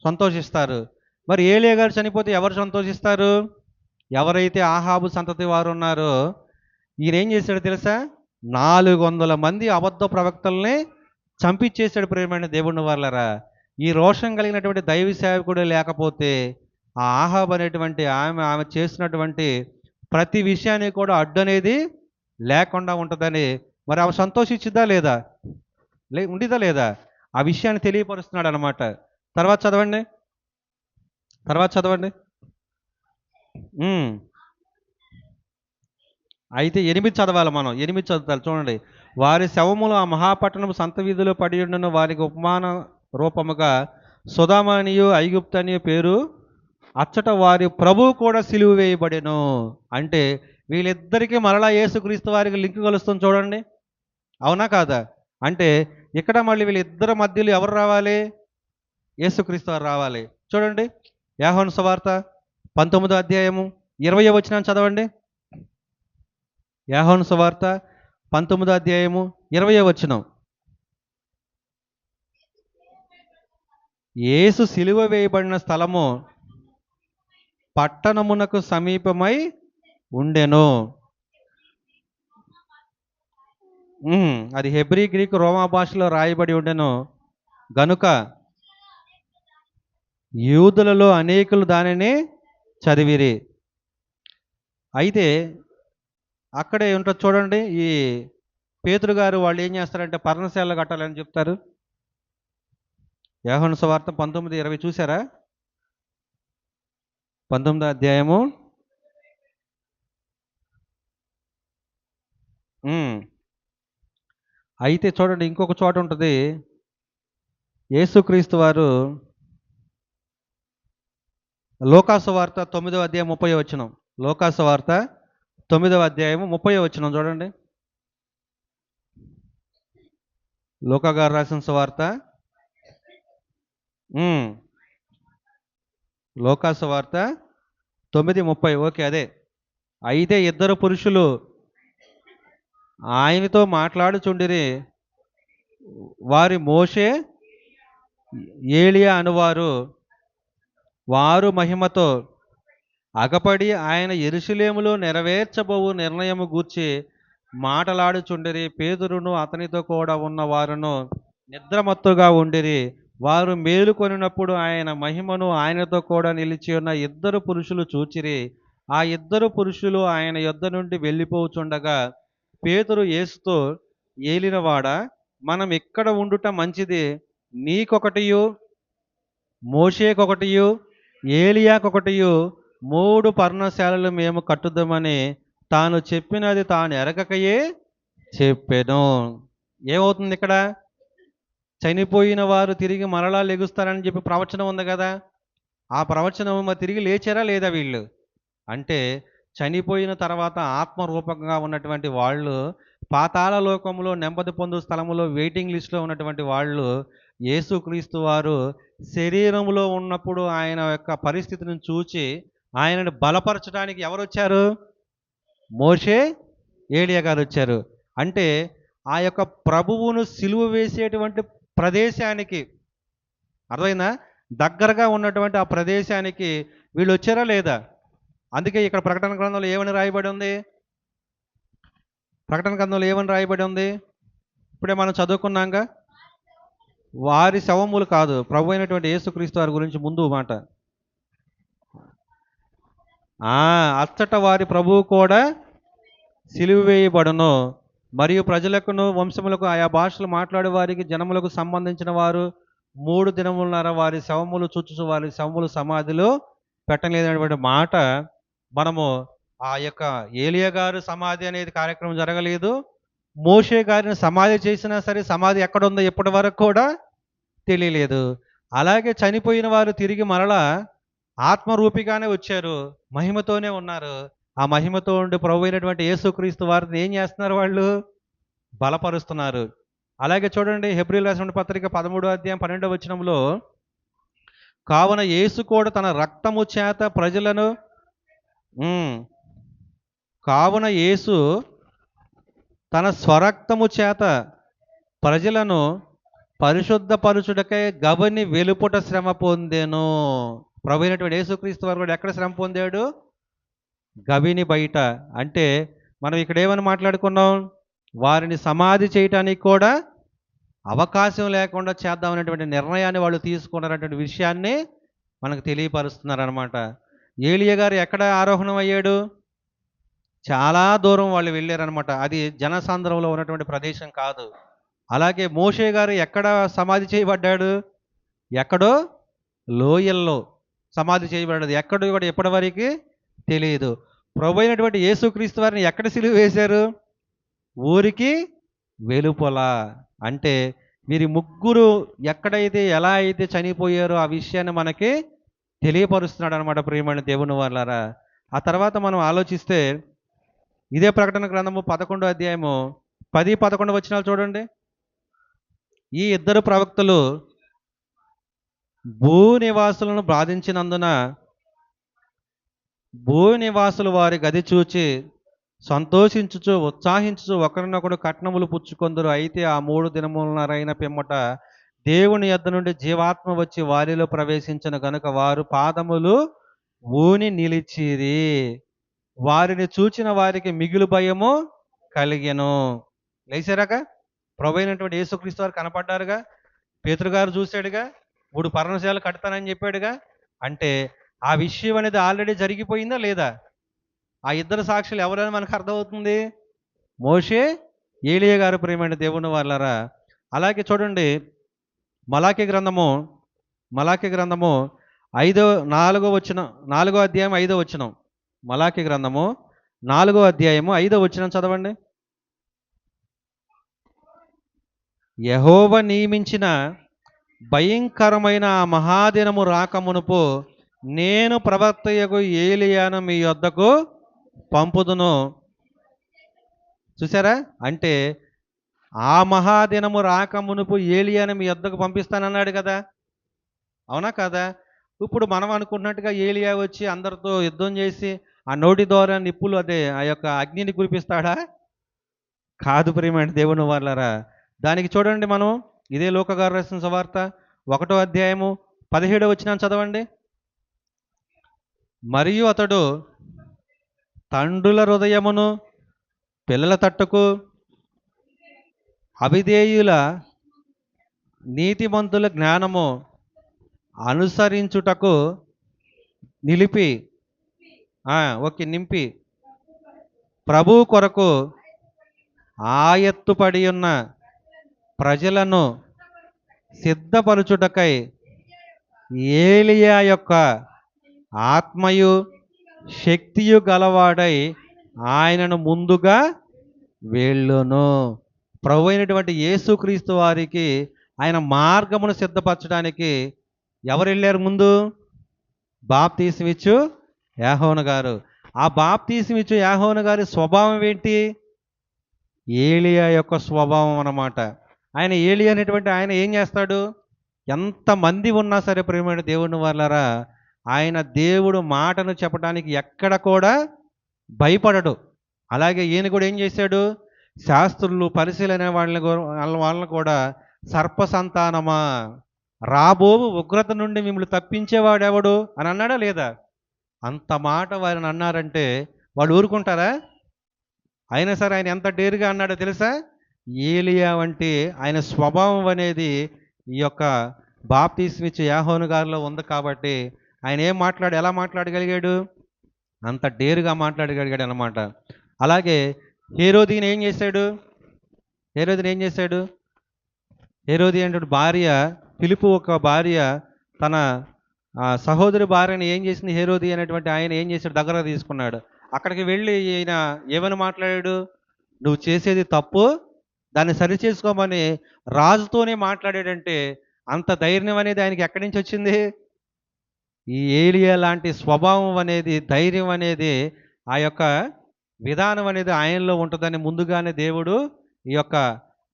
సంతోషిస్తారు. మరి ఏలియా గారు చనిపోతే ఎవరు సంతోషిస్తారు? ఎవరైతే ఆహాబు సంతతి వారు ఉన్నారో ఈయన ఏం చేశాడు తెలుసా? 400 మంది అబద్ధ ప్రవక్తల్ని చంపించేశాడు ప్రియమైన దేవుని వాళ్ళరా. ఈ రోషం కలిగినటువంటి దైవ సేవకుడు లేకపోతే ఆ ఆహాబ్ అనేటువంటి ఆమె చేసినటువంటి ప్రతి విషయాన్ని కూడా అడ్డు అనేది లేకుండా ఉంటుందని మరి ఆమె సంతోషించిద్దా లేదా? ఉండిదా లేదా? ఆ విషయాన్ని తెలియపరుస్తున్నాడు అనమాట. తర్వాత చదవండి. అయితే 8 చదవాలి మనం. 8 చదువుతారు చూడండి. వారి శవములు ఆ మహాపట్టణం సంత వీధిలో పడి ఉండను. వారికి ఉపమాన రూపముగా సుధామనియు ఐగుప్తనియు పేరు అచ్చట వారి ప్రభువు కూడా సిలువ వేయబడెను. అంటే వీళ్ళిద్దరికీ మరలా యేసుక్రీస్తు వారికి లింక్ కలుస్తుంది చూడండి. అవునా కాదా? అంటే ఇక్కడ మళ్ళీ వీళ్ళిద్దరి మధ్యలో ఎవరు రావాలి? యేసుక్రీస్తు వారు రావాలి. చూడండి యోహాను సువార్త 19వ అధ్యాయము 20వ వచనాన్ని చదవండి. యోహాను సువార్త 19వ అధ్యాయము 20వ వచనం. యేసు సిలువ వేయబడిన స్థలము పట్టణమునకు సమీపమై ఉండెను. అది హెబ్రీ, గ్రీక్, రోమా భాషలో రాయబడి ఉండెను గనుక యూదులలో అనేకులు దానిని చదివిరి. అయితే అక్కడే ఉంటుంది చూడండి, ఈ పేతురు గారు వాళ్ళు ఏం చేస్తారంటే పర్ణశాల కట్టాలని చెప్తారు. యోహాను సువార్త 19:20 చూసారా? 19వ అధ్యాయము. అయితే చూడండి, ఇంకొక చోట ఉంటుంది, యేసుక్రీస్తు వారు లోకాసు వార్త 9వ అధ్యాయం 30వ వచనం. లోకాసు వార్త 9వ అధ్యాయము 30వ వచనం చూడండి. లోకా గారు రాసిన సువార్త, లోకాసు వార్త 9:30. ఓకే, అదే. అయితే ఇద్దరు పురుషులు ఆయనతో మాట్లాడుచుండిరి. వారి మోషే, ఏలియా అనువారు. వారు మహిమతో అగపడి ఆయన యెరూషలేములో నెరవేర్చబోవు నిర్ణయము గూర్చి మాటలాడుచుండిరి. పేతురును అతనితో కూడా ఉన్న వారును నిద్రమత్తుగా ఉండిరి. వారు మేలుకొనినప్పుడు ఆయన మహిమను ఆయనతో కూడా నిలిచి ఉన్న ఇద్దరు పురుషులు చూచిరి. ఆ ఇద్దరు పురుషులు ఆయన యొద్ద నుండి వెళ్ళిపోచుండగా పేతురు యేసుతో, ఏలినవాడా, మనం ఇక్కడ ఉండుట మంచిది. నీకొకటియు, మోషేకొకటియు, ఏలియాకొకటియు 3 పర్ణశాలలు మేము కట్టుదామని తాను చెప్పినది తాను ఎరగకయే చెప్పెను. ఏమవుతుంది ఇక్కడ? చనిపోయిన వారు తిరిగి మరలా లెగుస్తారని చెప్పి ప్రవచనం ఉంది కదా. ఆ ప్రవచనం మరి తిరిగి లేచారా లేదా వీళ్ళు? అంటే చనిపోయిన తర్వాత ఆత్మరూపకంగా ఉన్నటువంటి వాళ్ళు పాతాళ లోకంలో నెమ్మది పొందు స్థలంలో వెయిటింగ్ లిస్ట్లో ఉన్నటువంటి వాళ్ళు యేసుక్రీస్తు వారు శరీరంలో ఉన్నప్పుడు ఆయన యొక్క పరిస్థితిని చూచి ఆయనను బలపరచడానికి ఎవరు వచ్చారు? మోషే, ఏలియా గారు వచ్చారు. అంటే ఆ యొక్క ప్రభువును సిలువ వేసేటువంటి ప్రదేశానికి, అర్థమైందా, దగ్గరగా ఉన్నటువంటి ఆ ప్రదేశానికి వీళ్ళు వచ్చారా లేదా? అందుకే ఇక్కడ ప్రకటన గ్రంథంలో ఏమని రాయబడి ఉంది? ప్రకటన గ్రంథంలో ఏమని రాయబడి ఉంది? ఇప్పుడే మనం చదువుకున్నాంగా. వారి శవములు కాదు, ప్రభు అయినటువంటి యేసుక్రీస్తు వారి గురించి ముందు మాట. అచ్చట వారి ప్రభువు కూడా సిలువ వేయబడును, మరియు ప్రజలకును వంశములకు ఆయా భాషలు మాట్లాడే వారికి జనములకు సంబంధించిన వారు 3 దినములన్నర వారి శవములు చూచుచు వారి శవములు సమాధిలో పెట్టలేదనేటువంటి మాట. మనము ఆ యొక్క ఏలియా గారు సమాధి అనేది కార్యక్రమం జరగలేదు. మోషే గారిని సమాధి చేసినా సరే సమాధి ఎక్కడుందో ఇప్పటి వరకు కూడా తెలియలేదు. అలాగే చనిపోయిన వారు తిరిగి మరలా ఆత్మరూపిగానే వచ్చారు, మహిమతోనే ఉన్నారు. ఆ మహిమతో ఉండి ప్రభు అయినటువంటి యేసుక్రీస్తు వారిని ఏం చేస్తున్నారు? వాళ్ళు బలపరుస్తున్నారు. అలాగే చూడండి, హెబ్రీయులకు రాసిన పత్రిక 13వ అధ్యాయం 12వ వచనంలో, కావున యేసు కూడా తన రక్తము చేత ప్రజలను కావున యేసు తన స్వరక్తము చేత ప్రజలను పరిశుద్ధపరుచుటకై గవని వెలుపుట శ్రమ పొందెను. ప్రభు అయినటువంటి యేసుక్రీస్తు వారు కూడా ఎక్కడ శ్రమ పొందాడు? గవిని బయట. అంటే మనం ఇక్కడ ఏమని మాట్లాడుకున్నాం? వారిని సమాధి చేయటానికి కూడా అవకాశం లేకుండా చేద్దామనేటువంటి నిర్ణయాన్ని వాళ్ళు తీసుకున్నారనేటువంటి విషయాన్ని మనకు తెలియపరుస్తున్నారనమాట. ఏలియా గారు ఎక్కడ ఆరోహణం అయ్యాడు? చాలా దూరం వాళ్ళు వెళ్ళారనమాట. అది జనసాంద్రంలో ఉన్నటువంటి ప్రదేశం కాదు. అలాగే మోషే గారు ఎక్కడ సమాధి చేయబడ్డాడు? ఎక్కడో లోయల్లో సమాధి చేయబడ్డది. ఎక్కడో కూడా ఎప్పటివరకు తెలియదు. ప్రభు అయినటువంటి యేసుక్రీస్తు వారిని ఎక్కడ సిలువ వేశారు? ఊరికి వెలుపల. అంటే వీరి ముగ్గురు ఎక్కడైతే ఎలా అయితే చనిపోయారో ఆ విషయాన్ని మనకి తెలియపరుస్తున్నాడు అనమాట. ప్రియమైన దేవుని వాళ్ళారా, ఆ తర్వాత మనం ఆలోచిస్తే ఇదే ప్రకటన గ్రంథము 11వ అధ్యాయము 10-11 వచనాలు చూడండి. ఈ ఇద్దరు ప్రవక్తలు భూనివాసులను బాధించినందున భూనివాసులు వారి గది చూచి సంతోషించుచు ఉత్సాహించుచు ఒకరినొకడు కట్నములు పుచ్చుకొందరు. అయితే ఆ 3 దినములనరైన పిమ్మట దేవుని యొద్ద నుండి జీవాత్మ వచ్చి వారిలో ప్రవేశించిన గనుక వారు పాదములు ఊని నిలిచిరి. వారిని చూచిన వారికి మిగులు భయము కలిగెను. లేచారాక ప్రభు అయినటువంటి యేసుక్రీస్తు వారు కనపడ్డారుగా, పేతురు గారు చూశాడుగా, 3 పర్ణశాలలు కడతానని చెప్పాడుగా. అంటే ఆ విషయం అనేది ఆల్రెడీ జరిగిపోయిందా లేదా? ఆ ఇద్దరు సాక్షులు ఎవరని మనకు అర్థమవుతుంది. మోషే, ఏలియా గారు. ప్రియమైన దేవుని వాళ్ళారా, అలాగే చూడండి మలాకి గ్రంథము 4వ అధ్యాయం 5వ వచనం. మలాకి గ్రంథము 4వ అధ్యాయము 5వ వచనం చదవండి. యెహోవా నియమించిన భయంకరమైన ఆ మహాదినము రాకమునుపు నేను ప్రవక్తయగు ఏలియాను మీ యొద్దకు పంపుదును. చూసారా? అంటే ఆ మహాదినము రాకమునుపు ఏలియాను మీ యొద్దకు పంపిస్తానన్నాడు కదా, అవునా కదా? ఇప్పుడు మనం అనుకున్నట్టుగా ఏలియా వచ్చి అందరితో యుద్ధం చేసి ఆ నోటి ద్వారా నిప్పులు ఆ యొక్క అగ్నిని కురిపిస్తాడా? కాదు ప్రియమైన దేవుని వాళ్ళారా. దానికి చూడండి, మనం ఇదే లూకా గారు రాసిన సువార్త 1వ అధ్యాయము 17వ వచనం చదవండి. మరియు అతడు తండ్రుల హృదయమును పిల్లల తట్టుకు అవిధేయుల నీతిమంతుల జ్ఞానము అనుసరించుటకు నిలిపి నింపి ప్రభు కొరకు ఆయత్తుపడి ఉన్న ప్రజలను సిద్ధపరచుటకై ఏలియా యొక్క ఆత్మయు శక్తియు గలవాడై ఆయనను ముందుగా వెళ్ళును. ప్రభు అయినటువంటి యేసుక్రీస్తు వారికి ఆయన మార్గమును సిద్ధపరచడానికి ఎవరు వెళ్ళారు ముందు? బాప్తీసమిచ్చు యోహాను గారు. ఆ బాప్తీసమిచ్చు యోహాను గారి స్వభావం ఏంటి? ఏలియా యొక్క స్వభావం అన్నమాట. ఆయన ఏలియా అనేటువంటి ఆయన ఏం చేస్తాడు? ఎంతమంది ఉన్నా సరే ప్రియమైన దేవుని వాళ్ళారా, ఆయన దేవుడు మాటను చెప్పడానికి ఎక్కడ కూడా భయపడడు. అలాగే ఈయన కూడా ఏం చేశాడు? శాస్త్రులు పరిశీలన వాళ్ళని కూడా సర్ప సంతానమా, రాబోవు ఉగ్రత నుండి మిమ్మల్ని తప్పించేవాడెవడు అని అన్నాడా లేదా? అంత మాట వారిని అన్నారంటే వాళ్ళు ఊరుకుంటారా? అయినా సరే ఆయన ఎంత డేరుగా అన్నాడో తెలుసా? ఏలియా వంటి ఆయన స్వభావం అనేది ఈ యొక్క బాప్తీస్మిచ్చు యోహాను గారిలో ఉంది కాబట్టి ఆయన ఎలా మాట్లాడగలిగాడు? అంత డేరుగా మాట్లాడగలిగాడు అన్నమాట. అలాగే హేరోదిని ఏం చేశాడు? హేరోది అంటే భార్య, ఫిలిపు ఒక భార్య తన సహోదరి భార్యని ఏం చేసింది? హేరోది అనేటువంటి ఆయన ఏం చేశాడు? దగ్గర తీసుకున్నాడు. అక్కడికి వెళ్ళి ఈయన ఏమని మాట్లాడాడు? నువ్వు చేసేది తప్పు, దాన్ని సరిచేసుకోమని రాజుతోనే మాట్లాడాడంటే అంత ధైర్యం అనేది ఆయనకి ఎక్కడి నుంచి వచ్చింది? ఈ ఏలియా లాంటి స్వభావం అనేది, ధైర్యం అనేది, ఆ యొక్క విధానం అనేది ఆయనలో ఉంటుందని ముందుగానే దేవుడు ఈ యొక్క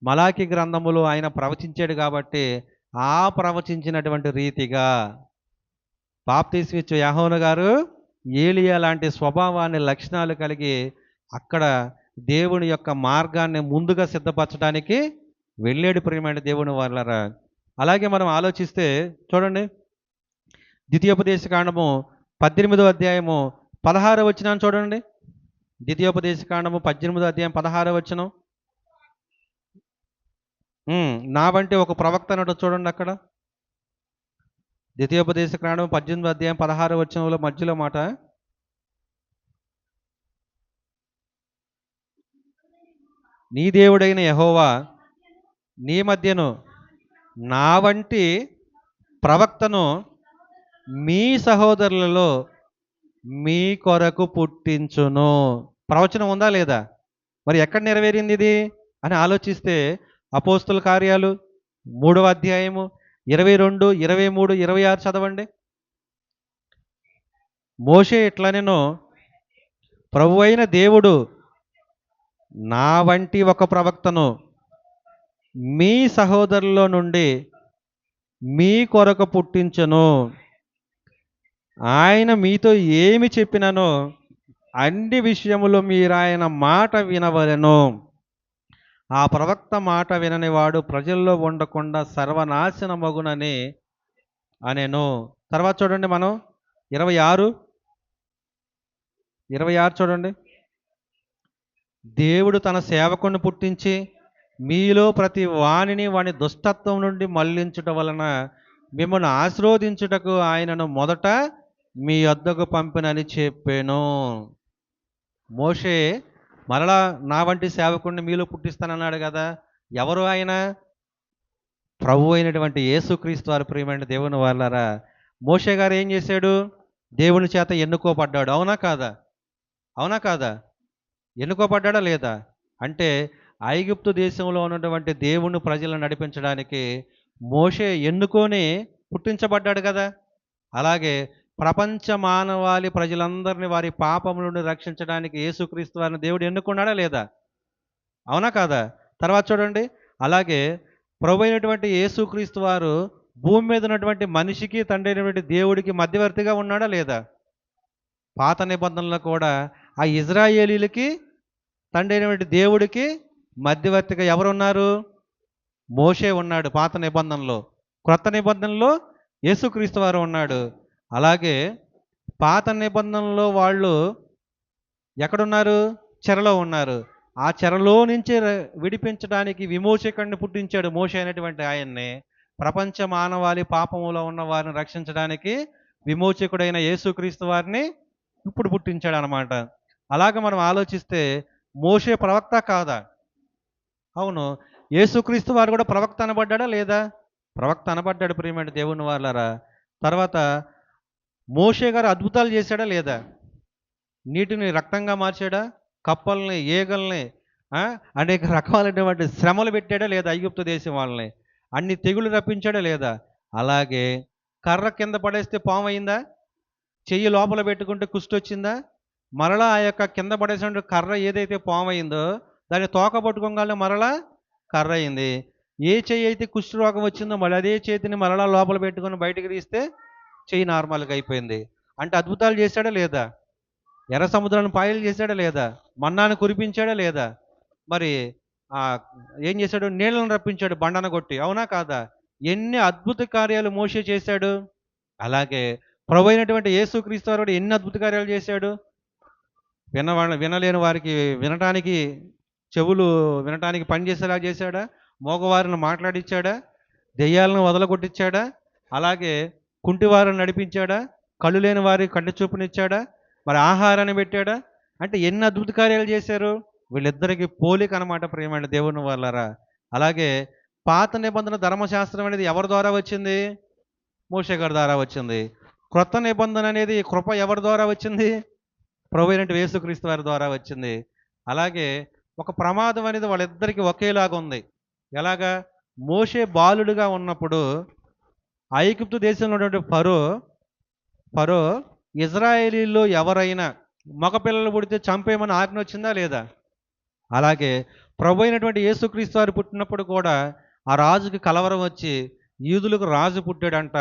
మలాకి గ్రంథములో ఆయన ప్రవచించాడు. కాబట్టి ఆ ప్రవచించినటువంటి రీతిగా బాప్తీస్మిచ్చు యోహాను గారు ఏలియా లాంటి స్వభావాన్ని, లక్షణాలు కలిగి అక్కడ దేవుని యొక్క మార్గాన్ని ముందుగా సిద్ధపరచడానికి వెళ్ళాడు ప్రియమైన దేవుని వాళ్ళారా. అలాగే మనం ఆలోచిస్తే చూడండి, ద్వితీయోపదేశకాండము 18వ అధ్యాయము 16వ వచనం చూడండి. ద్వితీయోపదేశకాండము 18వ అధ్యాయం 16వ వచనం. నా వంటి ఒక ప్రవక్త అన్నట్టు చూడండి అక్కడ. ద్వితీయోపదేశకాండం 18వ అధ్యాయం 16వ వచనంలో మధ్యలో మాట, నీ దేవుడైన యెహోవా నీ మధ్యను నా వంటి ప్రవక్తను మీ సహోదరులలో మీ కొరకు పుట్టించును. ప్రవచనం ఉందా లేదా? మరి ఎక్కడ నెరవేరింది ఇది అని ఆలోచిస్తే అపోస్తుల కార్యాలు 3వ అధ్యాయము 22, 23, 26 చదవండి. మోషే ఇట్లనెను, ప్రభువైన దేవుడు నా వంటి ఒక ప్రవక్తను మీ సహోదరులో నుండి మీ కొరకు పుట్టించును. ఆయన మీతో ఏమి చెప్పిననో అన్ని విషయములో మీరు ఆయన మాట వినవలెను. ఆ ప్రవక్త మాట వినని వాడు ప్రజల్లో ఉండకుండా సర్వనాశనమగునని అనేను. తర్వాత చూడండి మనం 26 చూడండి. దేవుడు తన సేవకుని పుట్టించి మీలో ప్రతి వానిని వాని దుష్టత్వం నుండి మళ్లించుట వలన మిమ్మల్ని ఆశీర్వదించుటకు ఆయనను మొదట మీ వద్దకు పంపినని చెప్పాను. మోషే మరలా నా వంటి సేవకుడిని మీలో పుట్టిస్తానన్నాడు కదా. ఎవరు ఆయన? ప్రభు అయినటువంటి యేసుక్రీస్తు వారి ప్రియమైన దేవుని వాళ్ళారా. మోషే గారు ఏం చేశాడు? దేవుని చేత ఎన్నుకోబడ్డాడు. అవునా కాదా? అవునా కాదా? ఎన్నుకోబడ్డాడా లేదా? అంటే ఐగుప్తు దేశంలో ఉన్నటువంటి దేవుని ప్రజలను నడిపించడానికి మోషే ఎన్నుకొని పుట్టించబడ్డాడు కదా. అలాగే ప్రపంచ మానవాళి ప్రజలందరినీ వారి పాపముల నుండి రక్షించడానికి యేసుక్రీస్తు వారిని దేవుడు ఎన్నుకున్నాడా లేదా? అవునా కాదా? తర్వాత చూడండి. అలాగే ప్రభు అయినటువంటి యేసుక్రీస్తు వారు భూమి మీద ఉన్నటువంటి మనిషికి తండ్రి అయినటువంటి దేవుడికి మధ్యవర్తిగా ఉన్నాడా లేదా? పాత నిబంధనలో కూడా ఆ ఇజ్రాయేలీలకి తండ్రి అయినటువంటి దేవుడికి మధ్యవర్తిగా ఎవరున్నారు? మోషే ఉన్నాడు పాత నిబంధనలో. క్రొత్త నిబంధనలో యేసుక్రీస్తు వారు ఉన్నాడు. అలాగే పాత నిబంధనలో వాళ్ళు ఎక్కడున్నారు? చెరలో ఉన్నారు. ఆ చెరలో నుంచి విడిపించడానికి విమోచకుడిని పుట్టించాడు మోషే అనేటువంటి ఆయన్ని. ప్రపంచ మానవాళి పాపములో ఉన్న వారిని రక్షించడానికి విమోచకుడైన యేసుక్రీస్తు వారిని ఇప్పుడు పుట్టించాడు అనమాట. అలాగ మనం ఆలోచిస్తే మోషే ప్రవక్త కాదా? అవును. యేసుక్రీస్తు వారు కూడా ప్రవక్త అనబడ్డాడా లేదా? ప్రవక్త అనబడ్డాడు ప్రియమైన దేవుని వాళ్ళారా. తర్వాత మోషే గారు అద్భుతాలు చేశాడా లేదా? నీటిని రక్తంగా మార్చాడా? కప్పల్ని, ఈగల్ని, అనేక రకాలైనటువంటి శ్రమలు పెట్టాడా లేదా ఐగుప్తు దేశం వాళ్ళని? అన్ని తెగులు రప్పించాడా లేదా? అలాగే కర్ర కింద పడేస్తే పాము అయిందా? చెయ్యి లోపల పెట్టుకుంటే కుష్టి వచ్చిందా? మరలా ఆ యొక్క కింద పడేసిన కర్ర ఏదైతే పాము అయిందో దాన్ని తోక పట్టుకోగానే మరలా కర్ర అయింది. ఏ చెయ్యి అయితే కుష్టి రోగం వచ్చిందో మళ్ళీ అదే చేతిని మరలా లోపల పెట్టుకొని బయటికి తీస్తే చెయ్యి నార్మల్గా అయిపోయింది. అంటే అద్భుతాలు చేశాడా లేదా? ఎర్ర సముద్రాన్ని పాయలు చేశాడా లేదా? మన్నాను కురిపించాడా లేదా? మరి ఆ ఏం చేశాడు? నీళ్ళను రప్పించాడు బండన కొట్టి. అవునా కాదా? ఎన్ని అద్భుత కార్యాలు మోషే చేశాడు. అలాగే ప్రభు అయినటువంటి యేసుక్రీస్తు వారు కూడా ఎన్ని అద్భుత కార్యాలు చేశాడు. వినలేని వారికి వినటానికి చెవులు వినటానికి పనిచేసేలా చేశాడా? మోగవారిని మాట్లాడిచ్చాడా? దెయ్యాలను వదలగొట్టించాడా? అలాగే కుంటివారిని నడిపించాడా? కళ్ళు లేని వారికి కంటి చూపునిచ్చాడా? మరి ఆహారాన్ని పెట్టాడా? అంటే ఎన్ని అద్భుత కార్యాలు చేశారు. వీళ్ళిద్దరికి పోలిక అనమాట ప్రియమైన దేవుని వాళ్ళారా. అలాగే పాత నిబంధన ధర్మశాస్త్రం అనేది ఎవరి ద్వారా వచ్చింది? మోషే గారి ద్వారా వచ్చింది. క్రొత్త నిబంధన అనేది కృప ఎవరి ద్వారా వచ్చింది? ప్రభు అయినటువంటి యేసుక్రీస్తు వారి ద్వారా వచ్చింది. అలాగే ఒక ప్రమాదం అనేది వాళ్ళిద్దరికీ ఒకేలాగా ఉంది. ఎలాగా? మోషే బాలుడుగా ఉన్నప్పుడు ఐగుప్తు దేశంలో ఉన్నటువంటి ఫరో ఇజ్రాయేలీల్లో ఎవరైనా మగపిల్లలు పుడితే చంపేయమని ఆజ్ఞ వచ్చిందా లేదా? అలాగే ప్రభు అయినటువంటి యేసుక్రీస్తు వారు పుట్టినప్పుడు కూడా ఆ రాజుకి కలవరం వచ్చి యూదులకు రాజు పుట్టాడంట.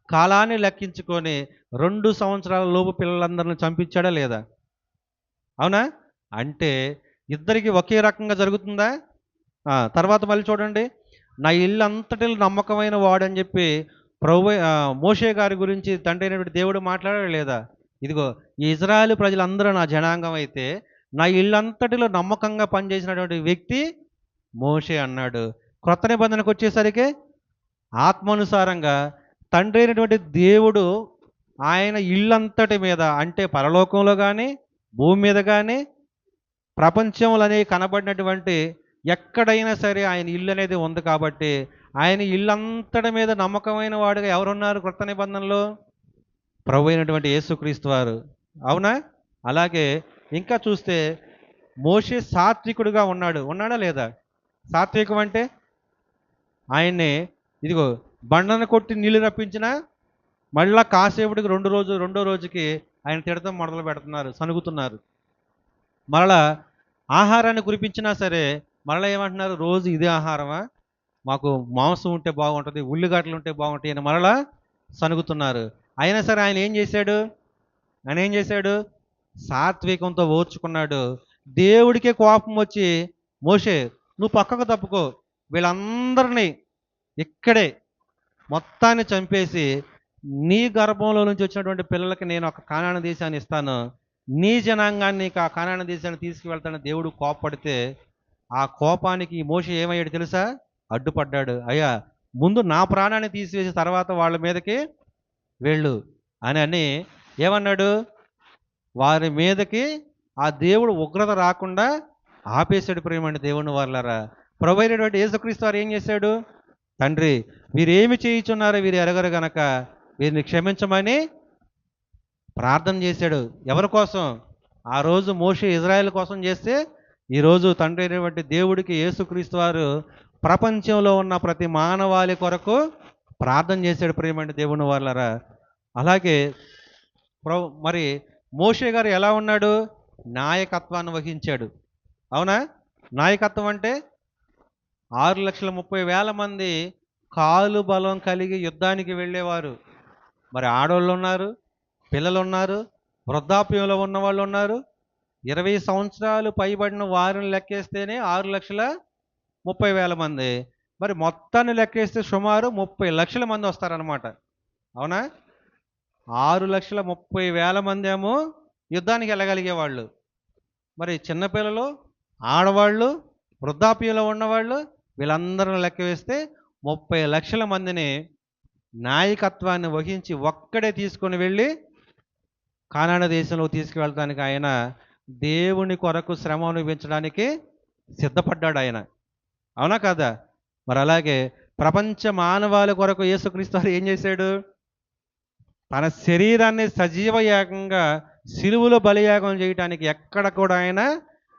కాలాన్ని లెక్కించుకొని 2 సంవత్సరాల లోపు పిల్లలందరిని చంపించాడా లేదా? అవునా? అంటే ఇద్దరికి ఒకే రకంగా జరుగుతుందా? తర్వాత మళ్ళీ చూడండి. నా ఇల్లు అంతటిలో నమ్మకమైన వాడని చెప్పి మోషే గారి గురించి తండ్రి అయినటువంటి దేవుడు మాట్లాడాడు లేదా? ఇదిగో ఈ ఇజ్రాయేలు ప్రజలందరూ నా జనాంగం అయితే నా ఇల్లంతటిలో నమ్మకంగా పనిచేసినటువంటి వ్యక్తి మోషే అన్నాడు. క్రొత్త నిబంధనకు వచ్చేసరికి ఆత్మానుసారంగా తండ్రి అయినటువంటి దేవుడు ఆయన ఇల్లంతటి మీద అంటే పరలోకంలో కానీ భూమి మీద కానీ ప్రపంచంలో అనేవి కనబడినటువంటి ఎక్కడైనా సరే ఆయన ఇల్లు అనేది ఉంది కాబట్టి ఆయన ఇల్లంతటి మీద నమ్మకమైన వాడుగా ఎవరున్నారు క్రొత్త నిబంధనలో? ప్రభు అయినటువంటి యేసుక్రీస్తు వారు. అవునా? అలాగే ఇంకా చూస్తే మోషే సాత్వికుడుగా ఉన్నాడా లేదా? సాత్వికం అంటే ఆయన్ని ఇదిగో బండను కొట్టి నీళ్లు రప్పించినా మళ్ళా కాసేపటికి రెండో రోజుకి ఆయన తిడతాం మొదలు పెడుతున్నారు, సనుగుతున్నారు. మరలా ఆహారాన్ని కురిపించినా సరే మరలా ఏమంటున్నారు? రోజు ఇదే ఆహారమా? మాకు మాంసం ఉంటే బాగుంటుంది, ఉల్లిగడ్డలు ఉంటే బాగుంటాయి అని మరలా సనుగుతున్నారు. అయినా సరే ఆయన ఏం చేశాడు? సాత్వికంతో ఓర్చుకున్నాడు. దేవుడికే కోపం వచ్చి మోషే నువ్వు పక్కకు తప్పుకో, వీళ్ళందరినీ ఇక్కడే మొత్తాన్ని చంపేసి నీ గర్భంలో నుంచి వచ్చినటువంటి పిల్లలకి నేను ఒక కానాన దేశాన్ని ఇస్తాను, నీ జనాంగాన్ని నీకు ఆ కానాన దేశాన్ని తీసుకువెళ్తాను దేవుడు కోపపడితే, ఆ కోపానికి ఈ మోషే ఏమయ్యాడు తెలుసా? అడ్డుపడ్డాడు. అయ్యా, ముందు నా ప్రాణాన్ని తీసివేసి తర్వాత వాళ్ళ మీదకి వెళ్ళు అని ఏమన్నాడు? వారి మీదకి ఆ దేవుడు ఉగ్రత రాకుండా ఆపేశాడు. ప్రేమండి దేవుని వాళ్ళారా, ప్రభు అయినటువంటి యేసుక్రీస్తు వారు ఏం చేశాడు? తండ్రి, వీరేమి చేయుచున్నారో వీరు ఎరగరు గనక వీరిని క్షమించమని ప్రార్థన చేశాడు. ఎవరి కోసం? ఆ రోజు మోషే ఇజ్రాయెల్ కోసం చేస్తే, ఈరోజు తండ్రి అయినటువంటి దేవుడికి యేసుక్రీస్తు వారు ప్రపంచంలో ఉన్న ప్రతి మానవాళి కొరకు ప్రార్థన చేశాడు. ప్రేమండి దేవుని వాళ్ళారా, అలాగే మరి మోషే గారు ఎలా ఉన్నాడు? నాయకత్వాన్ని వహించాడు. అవునా? నాయకత్వం అంటే 6,30,000 మంది కాలు బలం కలిగి యుద్ధానికి వెళ్ళేవారు. మరి ఆడవాళ్ళు ఉన్నారు, పిల్లలు ఉన్నారు, వృద్ధాప్యంలో ఉన్న వాళ్ళు ఉన్నారు. 20 సంవత్సరాలు పైబడిన వారిని లెక్కేస్తేనే 6,30,000 మంది. మరి మొత్తాన్ని లెక్కేస్తే సుమారు 30 లక్షల మంది వస్తారనమాట. అవునా? 6,30,000 మంది ఏమో యుద్ధానికి వెళ్ళగలిగేవాళ్ళు. మరి చిన్నపిల్లలు, ఆడవాళ్ళు, వృద్ధాప్యంలో ఉన్నవాళ్ళు, వీళ్ళందరిని లెక్క వేస్తే 30 లక్షల మందిని నాయకత్వాన్ని వహించి ఒక్కడే తీసుకొని వెళ్ళి కానాన దేశంలో తీసుకువెళ్ళడానికి ఆయన దేవుని కొరకు శ్రమ అనుభవించడానికి సిద్ధపడ్డాడు ఆయన. అవునా కదా? మరి అలాగే ప్రపంచ మానవాళి కొరకు యేసుక్రీస్తు వారు ఏం చేశాడు? తన శరీరాన్ని సజీవ యాగంగా సిలువలో బలియాగం చేయడానికి ఎక్కడ కూడా ఆయన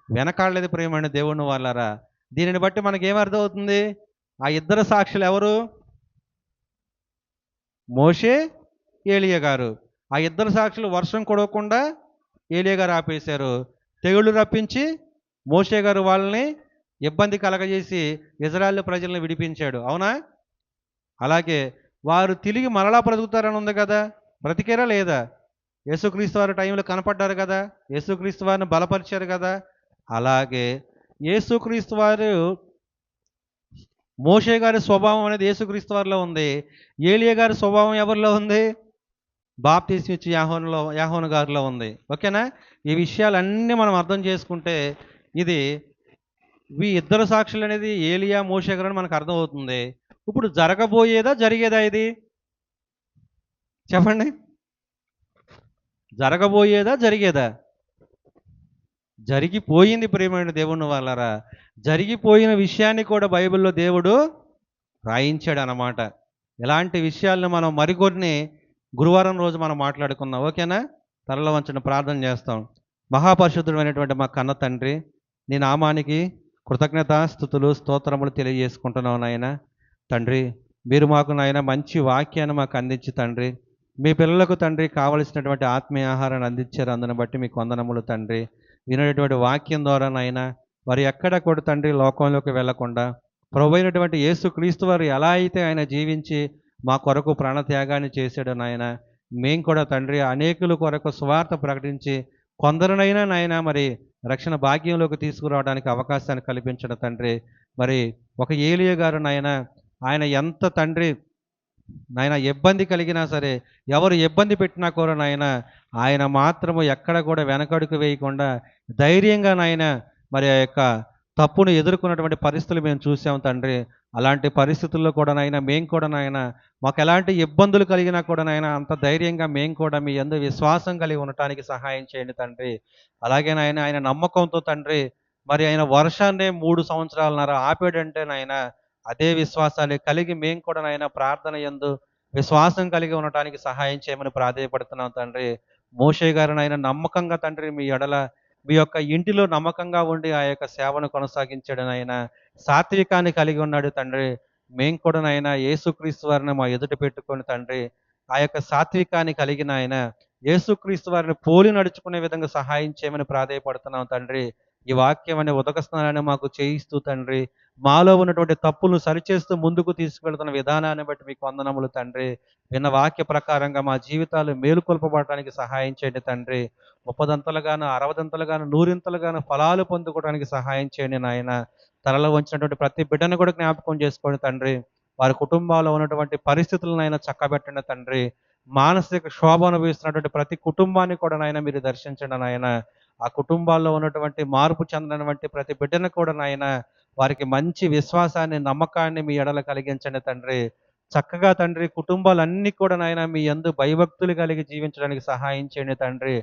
వెనకాడలేదు. ప్రేమండి దేవుని వాళ్ళారా, దీనిని బట్టి మనకి ఏమర్థం అవుతుంది? ఆ ఇద్దరు సాక్షులు ఎవరు? మోషే, ఏలియా గారు. ఆ ఇద్దరు సాక్షులు వర్షం కొడవకుండా ఏలియా గారు ఆపేశారు. తెగుళ్ళు రప్పించి మోషే గారు వాళ్ళని ఇబ్బంది కలగజేసి ఇజ్రాయేల్ ప్రజలను విడిపించాడు. అవునా? అలాగే వారు తిరిగి మరలా బ్రతుకుతారని ఉంది కదా, బ్రతికేరా లేదా? యేసుక్రీస్తు వారి టైంలో కనపడ్డారు కదా, యేసుక్రీస్తు వారిని బలపరిచారు కదా. అలాగే యేసుక్రీస్తు వారు, మోషే గారి స్వభావం అనేది యేసుక్రీస్తు వారిలో ఉంది. ఏలియా గారి స్వభావం ఎవరిలో ఉంది? బాప్తీసం ఇచ్చి యాహోను గారిలో ఉంది. ఓకేనా? ఈ విషయాలన్నీ మనం అర్థం చేసుకుంటే ఇది ఈ ఇద్దరు సాక్షులు అనేది ఏలియా, మోషే గారు అని మనకు అర్థమవుతుంది. ఇప్పుడు జరగబోయేదా జరిగేదా ఇది? చెప్పండి. జరగబోయేదా జరిగేదా? జరిగిపోయింది ప్రియమైన దేవుని వాళ్ళరా. జరిగిపోయిన విషయాన్ని కూడా బైబిల్లో దేవుడు రాయించాడు అన్నమాట. ఇలాంటి విషయాలను మనం మరికొన్ని గురువారం రోజు మనం మాట్లాడుకుందాం. ఓకేనా? తలలో వంచని ప్రార్థన చేస్తాం. మహాపరిశుద్ధుడైనటువంటి మా కన్న తండ్రి, నీ నామానికి కృతజ్ఞత స్తుతులు స్తోత్రములు తెలియజేసుకుంటున్నాం నాయన. తండ్రి, మీరు మాకు నాయన మంచి వాక్యాన్ని మాకు అందించి తండ్రి, మీ పిల్లలకు తండ్రి కావలసినటువంటి ఆత్మీయ ఆహారాన్ని అందించారు. అందుని బట్టి మీకు వందనములు తండ్రి. వినేటువంటి వాక్యం ద్వారా నాయన వారు ఎక్కడ కూడా తండ్రి లోకంలోకి వెళ్లకుండా ప్రభువైనటువంటి యేసుక్రీస్తు వారు ఎలా అయితే ఆయన జీవించి మా కొరకు ప్రాణత్యాగాన్ని చేశాడో నాయన, మేము కూడా తండ్రి అనేకుల కొరకు సువార్త ప్రకటించి కొందరినైనా నాయన మరి రక్షణ భాగ్యంలోకి తీసుకురావడానికి అవకాశాన్ని కల్పించడం తండ్రి. మరి ఒక ఏలియా గారు నాయన, ఆయన ఎంత తండ్రి నాయన ఇబ్బంది కలిగినా సరే, ఎవరు ఇబ్బంది పెట్టినా కూడా నాయన, ఆయన మాత్రము ఎక్కడ కూడా వెనకడుగు వేయకుండా ధైర్యంగా నాయన మరి ఆ యొక్క తప్పును ఎదుర్కొన్నటువంటి పరిస్థితులు మేము చూసాం తండ్రి. అలాంటి పరిస్థితుల్లో కూడా నాయన మేము కూడా నాయన మాకు ఎలాంటి ఇబ్బందులు కలిగినా కూడా నాయన అంత ధైర్యంగా మేము కూడా మీ యందు విశ్వాసం కలిగి ఉండటానికి సహాయం చేయండి తండ్రి. అలాగే నాయన ఆయన నమ్మకంతో తండ్రి మరి ఆయన వర్షాన్నే 3 సంవత్సరాలన్నర ఆపాడంటే నాయన అదే విశ్వాసాన్ని కలిగి మేము కూడా నాయన ప్రార్థన యందు విశ్వాసం కలిగి ఉండటానికి సహాయం చేయమని ప్రాధేయపడుతున్నాం తండ్రి. మోషే గారిని ఆయన నమ్మకంగా తండ్రి మీ ఎడల మీ యొక్క ఇంటిలో నమ్మకంగా ఉండి ఆ యొక్క సేవను కొనసాగించాడు నాయన. సాత్వికాన్ని కలిగి ఉన్నాడు తండ్రి. మేము కూడా నాయన యేసుక్రీస్తు వారిని మా ఎదుట పెట్టుకొని తండ్రి ఆ యొక్క సాత్వికాన్ని కలిగిన ఆయన యేసుక్రీస్తు వారిని పోలి నడుచుకునే విధంగా సహాయం చేయమని ప్రాధేయపడుతున్నాం తండ్రి. ఈ వాక్యం అనే ఉదక స్నానాన్ని మాకు చేయిస్తూ తండ్రి, మాలో ఉన్నటువంటి తప్పులను సరిచేస్తూ ముందుకు తీసుకెళ్తున్న విధానాన్ని బట్టి మీకు వందనములు తండ్రి. విన్న వాక్య ప్రకారంగా మా జీవితాలు మేలుకొల్పబడటానికి సహాయం చేయండి తండ్రి. ముప్పదంతలుగాను, అరవదంతలుగాను, నూరింతలుగాను ఫలాలు పొందుకోవడానికి సహాయం చేయండి నాయన. తలలో వంచినటువంటి ప్రతి బిడ్డను కూడా జ్ఞాపకం చేసుకోండి తండ్రి. వారి కుటుంబాల్లో ఉన్నటువంటి పరిస్థితులనైనా చక్కబెట్టండి తండ్రి. మానసిక క్షోభ అనుభవిస్తున్నటువంటి ప్రతి కుటుంబాన్ని కూడా నాయన మీరు దర్శించండి నాయన. ఆ కుటుంబాల్లో ఉన్నటువంటి మార్పు చెందినటువంటి ప్రతి బిడ్డను కూడా నాయన, వారికి మంచి విశ్వాసాన్ని, నమ్మకాన్ని మీ ఎడల కలిగించండి తండ్రి. చక్కగా తండ్రి కుటుంబాలన్నీ కూడా నాయన మీ యందు భయభక్తులు కలిగి జీవించడానికి సహాయం చేయండి తండ్రి.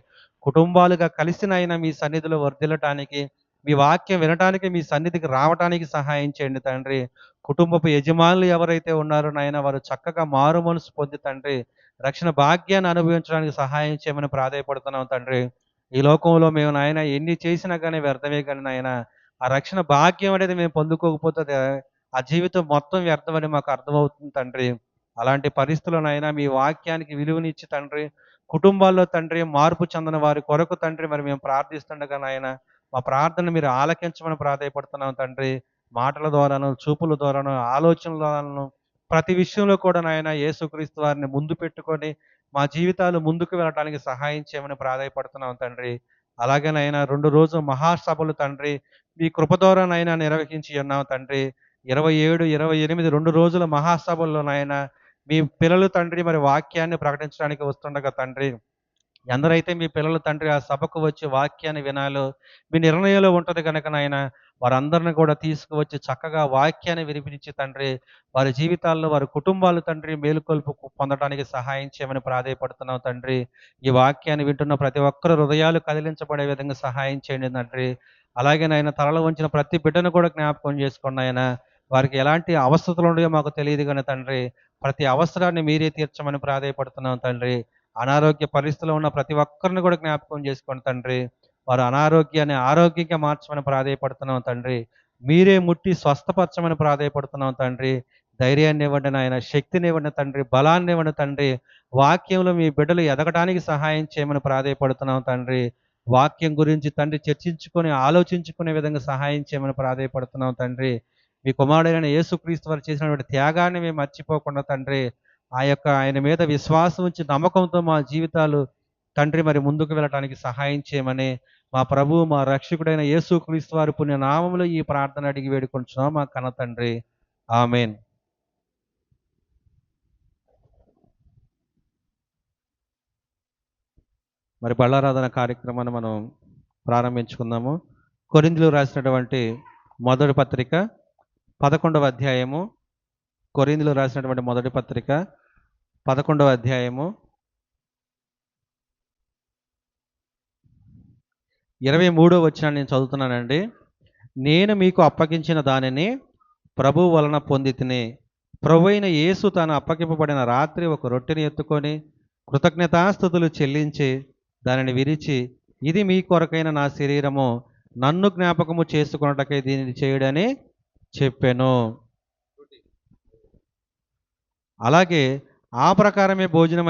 కుటుంబాలుగా కలిసి నాయన మీ సన్నిధిలో వర్ధిల్లటానికి, మీ వాక్యం వినటానికి, మీ సన్నిధికి రావటానికి సహాయం చేయండి తండ్రి. కుటుంబపు యజమానులు ఎవరైతే ఉన్నారో నాయన, వారు చక్కగా మారు మనసు పొంది తండ్రి రక్షణ భాగ్యాన్ని అనుభవించడానికి సహాయం చేయమని ప్రాధేయపడుతున్నాం తండ్రి. ఈ లోకంలో మేము నాయన ఎన్ని చేసినా కానీ వ్యర్థమే కానీ నాయన, ఆ రక్షణ భాగ్యం అనేది మేము పొందుకోకపోతే ఆ జీవితం మొత్తం వ్యర్థమని మాకు అర్థమవుతుంది తండ్రి. అలాంటి పరిస్థితుల్లో నాయన మీ వాక్యానికి విలువనిచ్చి తండ్రి, కుటుంబాల్లో తండ్రి మార్పు చెందిన వారి కొరకు తండ్రి మరి మేము ప్రార్థిస్తుండగా నాయన, మా ప్రార్థన మీరు ఆలకించమని ప్రాధేయపడుతున్నాం తండ్రి. మాటల ద్వారాను, చూపుల ద్వారాను, ఆలోచనల ద్వారాను, ప్రతి విషయంలో కూడా నాయన యేసుక్రీస్తు వారిని ముందు పెట్టుకొని మా జీవితాలు ముందుకు వెళ్ళడానికి సహాయం చేయమని ప్రాధేయపడుతున్నాం తండ్రి. అలాగే నాయన 2 రోజుల మహాసభలు తండ్రి మీ కృప ద్వారా నాయన నిర్వహించి ఉన్నాం తండ్రి. 27, 28 2 రోజుల మహాసభల్లో నాయన మీ పిల్లలు తండ్రి మరి వాక్యాన్ని ప్రకటించడానికి వస్తుండగా తండ్రి, ఎందరైతే మీ పిల్లలు తండ్రి ఆ సభకు వచ్చి వాక్యాన్ని వినాలో మీ నిర్ణయంలో ఉంటది గనక నాయన, వారందరిని కూడా తీసుకువచ్చి చక్కగా వాక్యాన్ని వినిపించి తండ్రి, వారి జీవితాల్లో వారి కుటుంబాలు తండ్రి మేలుకొల్పు పొందడానికి సహాయం చేయమని ప్రాధేయపడుతున్నాం తండ్రి. ఈ వాక్యాన్ని వింటున్న ప్రతి ఒక్కరు హృదయాలు కదిలించబడే విధంగా సహాయం చేయండి తండ్రి. అలాగే నాయన తలలో ఉంచిన ప్రతి బిడ్డను కూడా జ్ఞాపకం చేసుకోండి నాయన. వారికి ఎలాంటి అవస్థలు ఉన్నాయో మాకు తెలియదు కానీ తండ్రి, ప్రతి అవసరాన్ని మీరే తీర్చమని ప్రాధేయపడుతున్నాం తండ్రి. అనారోగ్య పరిస్థితిలో ఉన్న ప్రతి ఒక్కరిని కూడా జ్ఞాపకం చేసుకోండి తండ్రి. వారు అనారోగ్యాన్ని ఆరోగ్యంగా మార్చమని ప్రాధేయపడుతున్నాం తండ్రి. మీరే ముట్టి స్వస్థపరచమని ప్రాధేయపడుతున్నాం తండ్రి. ధైర్యాన్ని ఇవ్వండి నాయన, శక్తిని ఇవ్వండి తండ్రి, బలాన్ని ఇవ్వండి తండ్రి. వాక్యంలో మీ బిడ్డలు ఎదగడానికి సహాయం చేయమని ప్రాధేయపడుతున్నాం తండ్రి. వాక్యం గురించి తండ్రి చర్చించుకొని ఆలోచించుకునే విధంగా సహాయం చేయమని ప్రాధేయపడుతున్నాం తండ్రి. మీ కుమారుడైన యేసుక్రీస్తు వారు చేసినటువంటి త్యాగాన్ని మేము మర్చిపోకుండా తండ్రి, ఆయన మీద విశ్వాసం ఉంచి నమ్మకంతో మా జీవితాలు తండ్రి మరి ముందుకు వెళ్ళటానికి సహాయం చేయమని మా ప్రభువు మా రక్షకుడైన యేసుక్రీస్తు వారి పుణ్య నామములో ఈ ప్రార్థన అడిగి వేడుకొంచున్నాం మా కన్న తండ్రి. ఆమేన్. మరి బళ్ళారాధన కార్యక్రమాన్ని మనం ప్రారంభించుకుందాము. కొరింథీయులకు రాసినటువంటి మొదటి పత్రిక 11వ అధ్యాయము. కొరింథీయులకు రాసినటువంటి మొదటి పత్రిక 11వ అధ్యాయము 23వ వచనాన్ని నేను చదువుతున్నానండి. నేను మీకు అప్పగించిన దానిని ప్రభువు వలన పొందితిని. ప్రభువైన యేసు తాను అప్పగింపబడిన రాత్రి ఒక రొట్టెని ఎత్తుకొని కృతజ్ఞతాస్తుతులు చెల్లించి దానిని విరిచి, ఇది మీ కొరకైన నా శరీరము, నన్ను జ్ఞాపకము చేసుకొనుటకై దీనిని చేయుడని చెప్పెను. అలాగే ఆ ప్రకారమే భోజనం